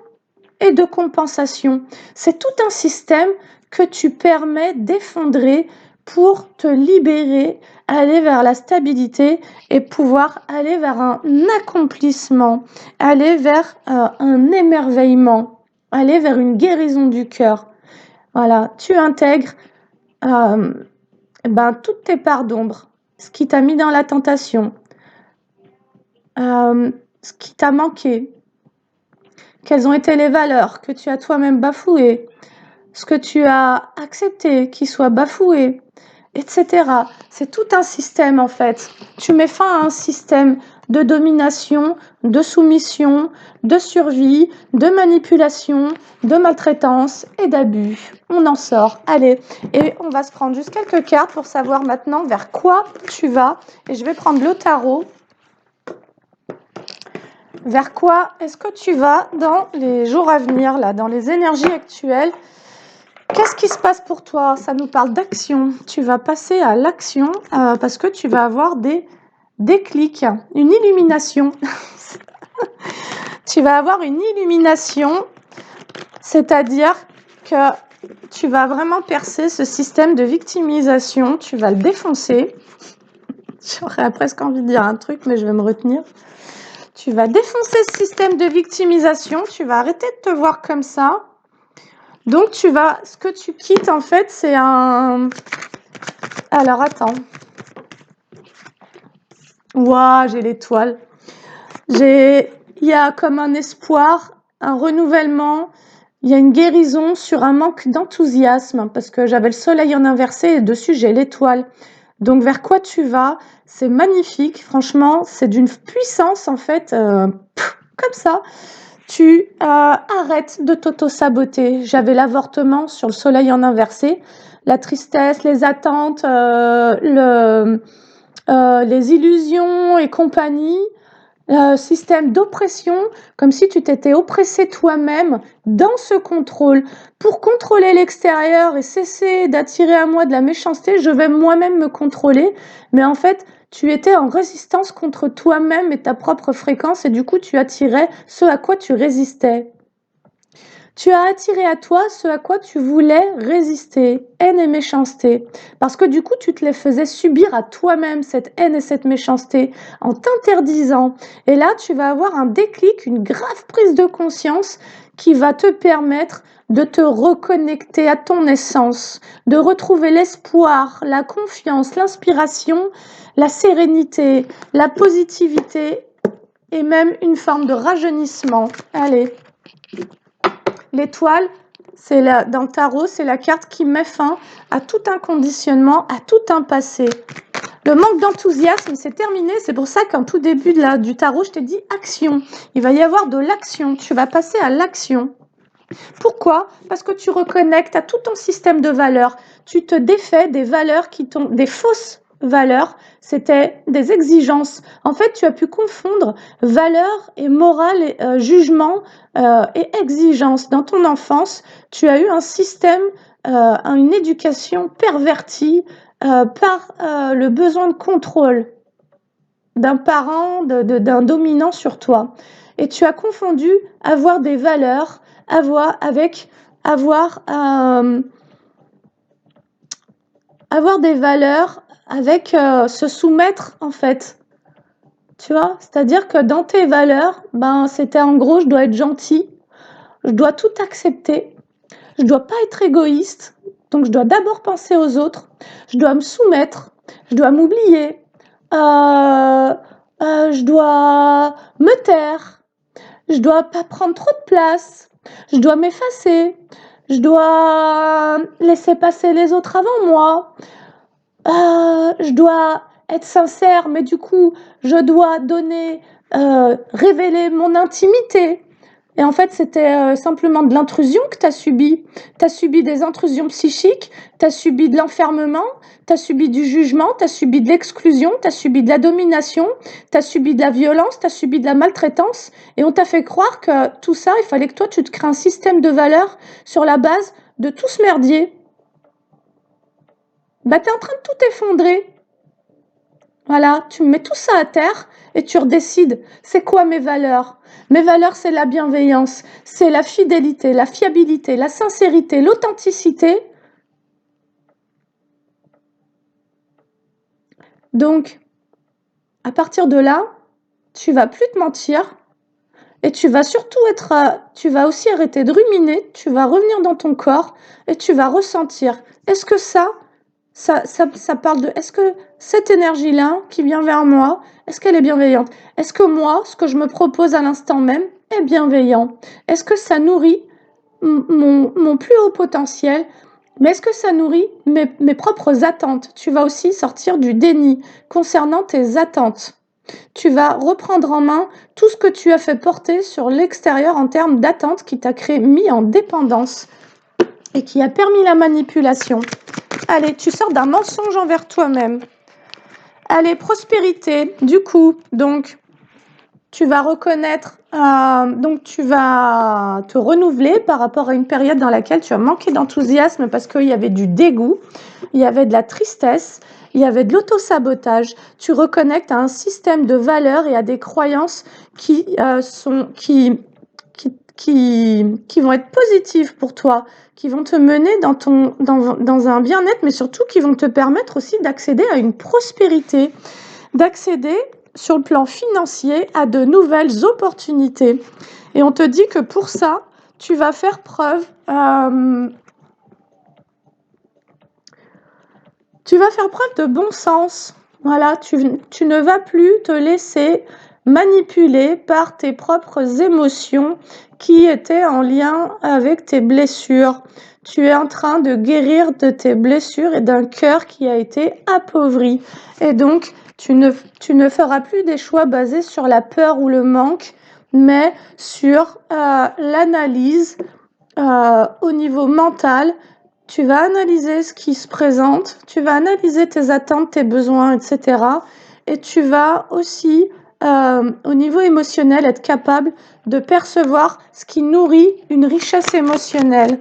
S1: et de compensation. C'est tout un système que tu permets d'effondrer pour te libérer, aller vers la stabilité et pouvoir aller vers un accomplissement, aller vers un émerveillement, aller vers une guérison du cœur. Voilà, tu intègres toutes tes parts d'ombre, ce qui t'a mis dans la tentation, ce qui t'a manqué, quelles ont été les valeurs que tu as toi-même bafouées, ce que tu as accepté qui soit bafoué, etc. C'est tout un système en fait. Tu mets fin à un système de domination, de soumission, de survie, de manipulation, de maltraitance et d'abus. On en sort. Allez, et on va se prendre juste quelques cartes pour savoir maintenant vers quoi tu vas. Et je vais prendre le tarot. Vers quoi est-ce que tu vas dans les jours à venir, là, dans les énergies actuelles? Qu'est-ce qui se passe pour toi? Ça nous parle d'action. Tu vas passer à l'action parce que tu vas avoir des déclics, une illumination. Tu vas avoir une illumination, c'est-à-dire que tu vas vraiment percer ce système de victimisation, tu vas le défoncer. J'aurais presque envie de dire un truc, mais je vais me retenir. Tu vas défoncer ce système de victimisation, tu vas arrêter de te voir comme ça. Donc, ce que tu quittes, en fait, c'est un... Alors, attends. Ouah, j'ai l'étoile. Il y a comme un espoir, un renouvellement, il y a une guérison sur un manque d'enthousiasme, parce que j'avais le soleil en inversé et dessus, j'ai l'étoile. Donc, vers quoi tu vas? C'est magnifique, franchement, c'est d'une puissance, en fait, comme ça. Tu arrêtes de t'auto-saboter. J'avais l'avortement sur le soleil en inversé, la tristesse, les attentes, les illusions et compagnie, système d'oppression, comme si tu t'étais oppressé toi-même dans ce contrôle. Pour contrôler l'extérieur et cesser d'attirer à moi de la méchanceté, je vais moi-même me contrôler, mais en fait, tu étais en résistance contre toi-même et ta propre fréquence et du coup, tu attirais ce à quoi tu résistais. Tu as attiré à toi ce à quoi tu voulais résister, haine et méchanceté. Parce que du coup, tu te les faisais subir à toi-même, cette haine et cette méchanceté, en t'interdisant. Et là, tu vas avoir un déclic, une grave prise de conscience qui va te permettre de te reconnecter à ton essence, de retrouver l'espoir, la confiance, l'inspiration, la sérénité, la positivité et même une forme de rajeunissement. Allez. L'étoile, dans le tarot, c'est la carte qui met fin à tout un conditionnement, à tout un passé. Le manque d'enthousiasme, c'est terminé. C'est pour ça qu'en tout début du tarot, je t'ai dit action. Il va y avoir de l'action. Tu vas passer à l'action. Pourquoi? Parce que tu reconnectes à tout ton système de valeurs. Tu te défais des valeurs des fausses valeurs, c'était des exigences. En fait, tu as pu confondre valeurs et morale, et, jugement et exigence. Dans ton enfance, tu as eu un système, une éducation pervertie par le besoin de contrôle d'un parent, d'un dominant sur toi. Et tu as confondu avoir des valeurs avoir des valeurs avec se soumettre en fait. Tu vois, c'est-à-dire que dans tes valeurs, c'était en gros, je dois être gentil, je dois tout accepter, je dois pas être égoïste, donc je dois d'abord penser aux autres, je dois me soumettre, je dois m'oublier, je dois me taire, je dois pas prendre trop de place, je dois m'effacer, je dois laisser passer les autres avant moi, je dois être sincère, mais du coup, je dois révéler mon intimité. Et en fait, c'était simplement de l'intrusion que tu as subi. Tu as subi des intrusions psychiques, tu as subi de l'enfermement, tu as subi du jugement, tu as subi de l'exclusion, tu as subi de la domination, tu as subi de la violence, tu as subi de la maltraitance. Et on t'a fait croire que tout ça, il fallait que toi, tu te crées un système de valeurs sur la base de tout ce merdier. Tu es en train de tout effondrer. Voilà, tu mets tout ça à terre et tu redécides, c'est quoi mes valeurs? Mes valeurs, c'est la bienveillance, c'est la fidélité, la fiabilité, la sincérité, l'authenticité. Donc, à partir de là, tu vas plus te mentir et tu vas surtout tu vas aussi arrêter de ruminer, tu vas revenir dans ton corps et tu vas ressentir. Est-ce que ça parle de... Est-ce que cette énergie-là qui vient vers moi, est-ce qu'elle est bienveillante? Est-ce que moi, ce que je me propose à l'instant même, est bienveillant? Est-ce que ça nourrit mon plus haut potentiel? Mais est-ce que ça nourrit mes propres attentes? Tu vas aussi sortir du déni concernant tes attentes. Tu vas reprendre en main tout ce que tu as fait porter sur l'extérieur en termes d'attentes qui t'a mis en dépendance et qui a permis la manipulation. Allez, tu sors d'un mensonge envers toi-même. Allez, prospérité, du coup, donc tu vas reconnaître, donc tu vas te renouveler par rapport à une période dans laquelle tu as manqué d'enthousiasme parce qu'il y avait du dégoût, il y avait de la tristesse, il y avait de l'auto-sabotage. Tu reconnectes à un système de valeurs et à des croyances qui vont être positives pour toi, qui vont te mener dans un bien-être, mais surtout qui vont te permettre aussi d'accéder à une prospérité, d'accéder sur le plan financier à de nouvelles opportunités. Et on te dit que pour ça, tu vas faire preuve de bon sens. Voilà, tu ne vas plus te laisser manipuler par tes propres émotions qui étaient en lien avec tes blessures. Tu es en train de guérir de tes blessures et d'un cœur qui a été appauvri. Et donc, tu ne feras plus des choix basés sur la peur ou le manque, mais sur l'analyse au niveau mental. Tu vas analyser ce qui se présente, tu vas analyser tes attentes, tes besoins, etc. Et tu vas aussi, au niveau émotionnel, être capable de percevoir ce qui nourrit une richesse émotionnelle.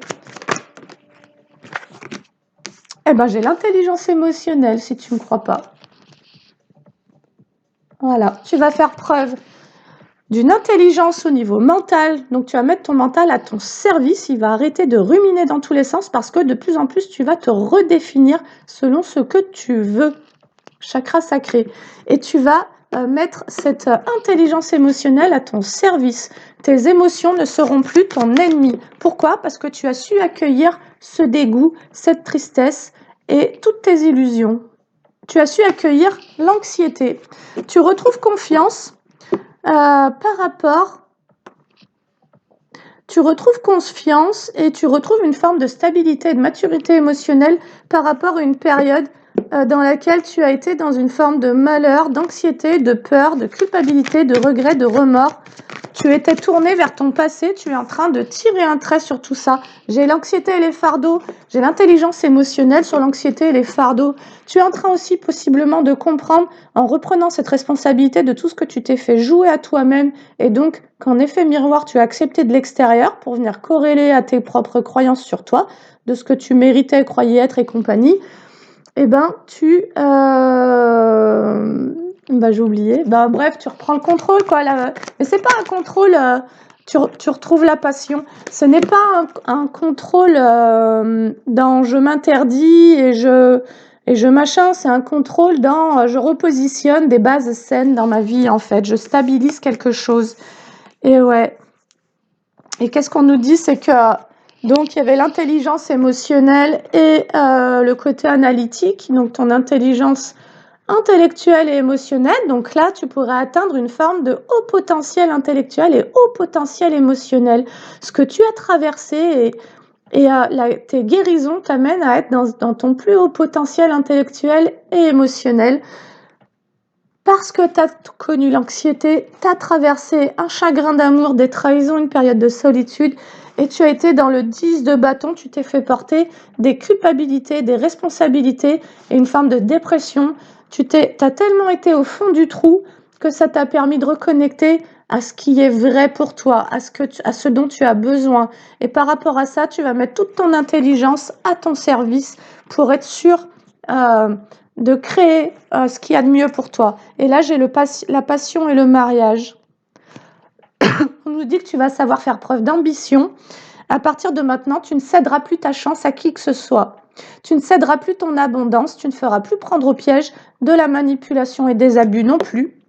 S1: Eh ben, j'ai l'intelligence émotionnelle, si tu ne me crois pas. Voilà, tu vas faire preuve d'une intelligence au niveau mental. Donc, tu vas mettre ton mental à ton service. Il va arrêter de ruminer dans tous les sens parce que de plus en plus, tu vas te redéfinir selon ce que tu veux. Chakra sacré. Et tu vas mettre cette intelligence émotionnelle à ton service. Tes émotions ne seront plus ton ennemi. Pourquoi? Parce que tu as su accueillir ce dégoût, cette tristesse et toutes tes illusions. Tu as su accueillir l'anxiété. Tu retrouves confiance tu retrouves confiance et tu retrouves une forme de stabilité et de maturité émotionnelle par rapport à une période dans laquelle tu as été dans une forme de malheur, d'anxiété, de peur, de culpabilité, de regret, de remords. Tu étais tourné vers ton passé, tu es en train de tirer un trait sur tout ça. J'ai l'anxiété et les fardeaux, j'ai l'intelligence émotionnelle sur l'anxiété et les fardeaux. Tu es en train aussi possiblement de comprendre, en reprenant cette responsabilité de tout ce que tu t'es fait jouer à toi-même, et donc qu'en effet miroir, tu as accepté de l'extérieur pour venir corréler à tes propres croyances sur toi, de ce que tu méritais, croyais être et compagnie. Eh ben, j'ai oublié. Bref, tu reprends le contrôle, quoi. Mais c'est pas un contrôle. Tu retrouves la passion. Ce n'est pas un contrôle dans je m'interdis et je machin. C'est un contrôle dans je repositionne des bases saines dans ma vie, en fait. Je stabilise quelque chose. Et ouais. Et qu'est-ce qu'on nous dit? C'est que donc il y avait l'intelligence émotionnelle et le côté analytique, donc ton intelligence intellectuelle et émotionnelle. Donc là, tu pourrais atteindre une forme de haut potentiel intellectuel et haut potentiel émotionnel. Ce que tu as traversé et tes guérisons t'amènent à être dans ton plus haut potentiel intellectuel et émotionnel. Parce que tu as connu l'anxiété, tu as traversé un chagrin d'amour, des trahisons, une période de solitude, et tu as été dans le 10 de bâton, tu t'es fait porter des culpabilités, des responsabilités et une forme de dépression. Tu as tellement été au fond du trou que ça t'a permis de reconnecter à ce qui est vrai pour toi, à ce dont tu as besoin. Et par rapport à ça, tu vas mettre toute ton intelligence à ton service pour être sûr de créer ce qu'il y a de mieux pour toi. Et là, j'ai la passion et le mariage. On nous dit que tu vas savoir faire preuve d'ambition. À partir de maintenant, tu ne céderas plus ta chance à qui que ce soit. Tu ne céderas plus ton abondance, tu ne feras plus prendre au piège de la manipulation et des abus non plus.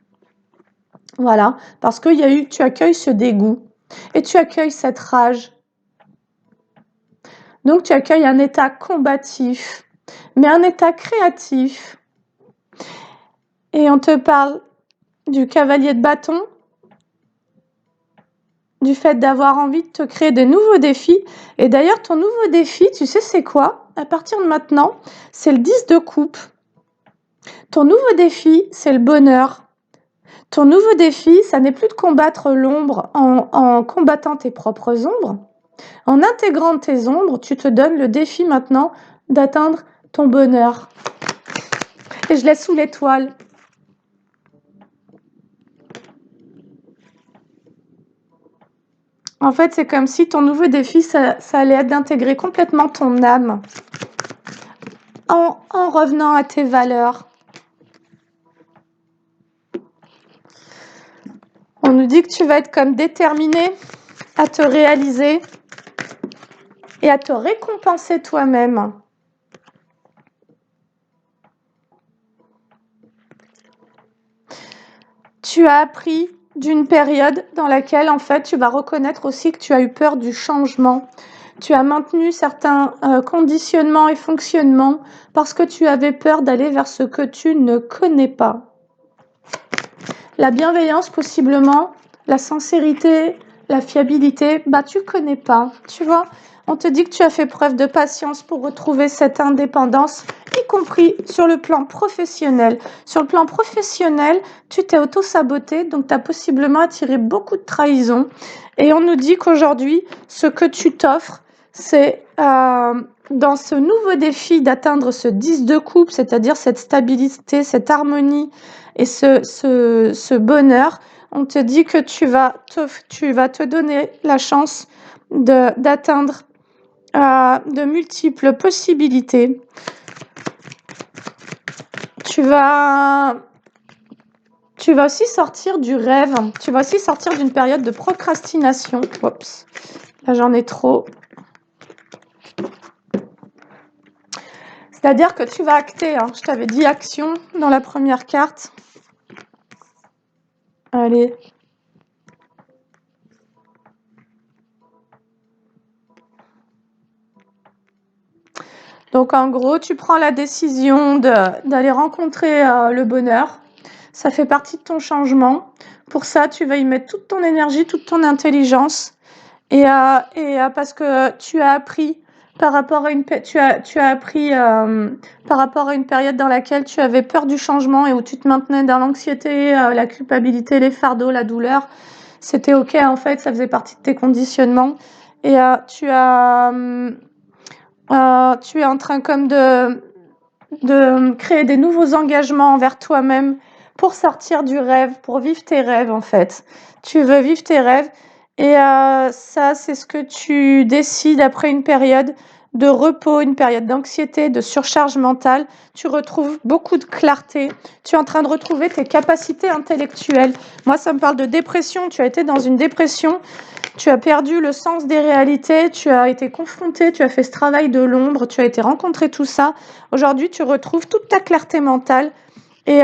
S1: Voilà, parce que tu accueilles ce dégoût et tu accueilles cette rage. Donc tu accueilles un état combatif, mais un état créatif. Et on te parle du cavalier de bâton, du fait d'avoir envie de te créer des nouveaux défis. Et d'ailleurs, ton nouveau défi, tu sais c'est quoi? À partir de maintenant, c'est le 10 de coupe. Ton nouveau défi, c'est le bonheur. Ton nouveau défi, ça n'est plus de combattre l'ombre en combattant tes propres ombres. En intégrant tes ombres, tu te donnes le défi maintenant d'atteindre ton bonheur. Et je laisse sous l'étoile. En fait, c'est comme si ton nouveau défi, ça allait être d'intégrer complètement ton âme en revenant à tes valeurs. On nous dit que tu vas être comme déterminé à te réaliser et à te récompenser toi-même. Tu as appris d'une période dans laquelle, en fait, tu vas reconnaître aussi que tu as eu peur du changement. Tu as maintenu certains conditionnements et fonctionnements parce que tu avais peur d'aller vers ce que tu ne connais pas. La bienveillance, possiblement, la sincérité, la fiabilité, tu connais pas, tu vois. On te dit que tu as fait preuve de patience pour retrouver cette indépendance, y compris sur le plan professionnel. Sur le plan professionnel, tu t'es auto-saboté, donc tu as possiblement attiré beaucoup de trahison. Et on nous dit qu'aujourd'hui, ce que tu t'offres, c'est dans ce nouveau défi d'atteindre ce 10 de coupe, c'est-à-dire cette stabilité, cette harmonie et ce bonheur, on te dit que tu vas te donner la chance d'atteindre de multiples possibilités. Tu vas aussi sortir du rêve, tu vas aussi sortir d'une période de procrastination. Oups, là j'en ai trop. C'est-à-dire que tu vas acter, je t'avais dit action dans la première carte. Allez. Donc en gros, tu prends la décision d'aller rencontrer le bonheur. Ça fait partie de ton changement. Pour ça, tu vas y mettre toute ton énergie, toute ton intelligence. Et parce que tu as appris par rapport à une période dans laquelle tu avais peur du changement et où tu te maintenais dans l'anxiété, la culpabilité, les fardeaux, la douleur. C'était ok en fait, ça faisait partie de tes conditionnements. Et tu es en train comme de créer des nouveaux engagements envers toi-même pour sortir du rêve, pour vivre tes rêves en fait. Tu veux vivre tes rêves et ça c'est ce que tu décides après une période de repos, une période d'anxiété, de surcharge mentale. Tu retrouves beaucoup de clarté. Tu es en train de retrouver tes capacités intellectuelles. Moi ça me parle de dépression. Tu as été dans une dépression. Tu as perdu le sens des réalités, tu as été confronté, tu as fait ce travail de l'ombre, tu as été rencontré tout ça. Aujourd'hui, tu retrouves toute ta clarté mentale et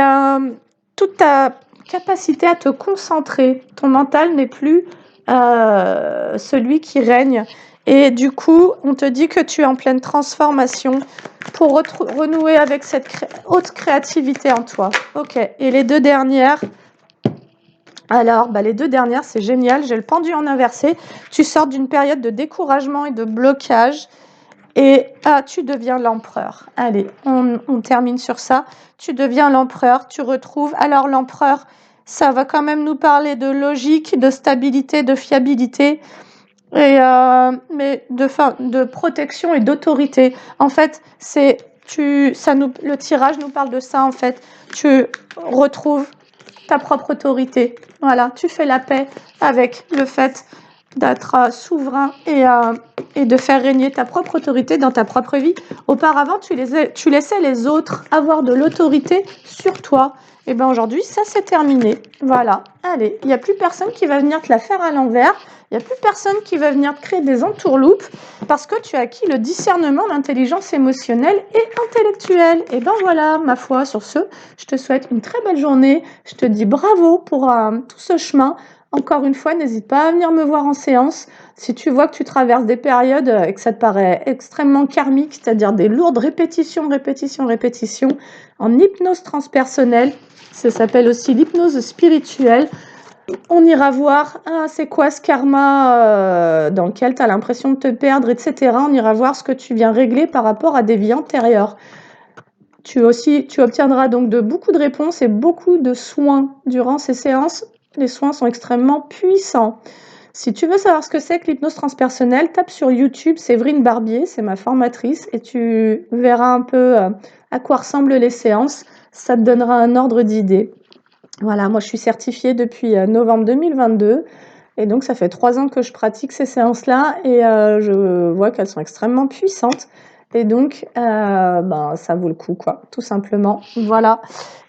S1: toute ta capacité à te concentrer. Ton mental n'est plus celui qui règne. Et du coup, on te dit que tu es en pleine transformation pour renouer avec cette haute créativité en toi. Ok, et les deux dernières... Alors, les deux dernières, c'est génial. J'ai le pendu en inversé. Tu sors d'une période de découragement et de blocage et tu deviens l'empereur. Allez, on termine sur ça. Tu deviens l'empereur, tu retrouves... Alors, l'empereur, ça va quand même nous parler de logique, de stabilité, de fiabilité, et, mais de protection et d'autorité. En fait, le tirage nous parle de ça, en fait. Tu retrouves ta propre autorité. Voilà, tu fais la paix avec le fait d'être souverain et de faire régner ta propre autorité dans ta propre vie. Auparavant, tu laissais les autres avoir de l'autorité sur toi. Et bien aujourd'hui, ça c'est terminé. Voilà, allez, il n'y a plus personne qui va venir te la faire à l'envers. Il n'y a plus personne qui va venir te créer des entourloupes parce que tu as acquis le discernement, l'intelligence émotionnelle et intellectuelle. Et ben voilà, ma foi, sur ce, je te souhaite une très belle journée. Je te dis bravo pour tout ce chemin. Encore une fois, n'hésite pas à venir me voir en séance. Si tu vois que tu traverses des périodes et que ça te paraît extrêmement karmique, c'est-à-dire des lourdes répétitions, en hypnose transpersonnelle, ça s'appelle aussi l'hypnose spirituelle. On ira voir c'est quoi ce karma dans lequel tu as l'impression de te perdre, etc. On ira voir ce que tu viens régler par rapport à des vies antérieures. Tu obtiendras donc beaucoup de réponses et beaucoup de soins durant ces séances. Les soins sont extrêmement puissants. Si tu veux savoir ce que c'est que l'hypnose transpersonnelle, tape sur YouTube Séverine Barbier, c'est ma formatrice, et tu verras un peu à quoi ressemblent les séances. Ça te donnera un ordre d'idée. Voilà, moi je suis certifiée depuis novembre 2022 et donc ça fait 3 ans que je pratique ces séances-là et je vois qu'elles sont extrêmement puissantes et donc ça vaut le coup quoi, tout simplement. Voilà.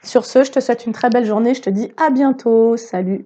S1: Sur ce, je te souhaite une très belle journée, je te dis à bientôt. Salut.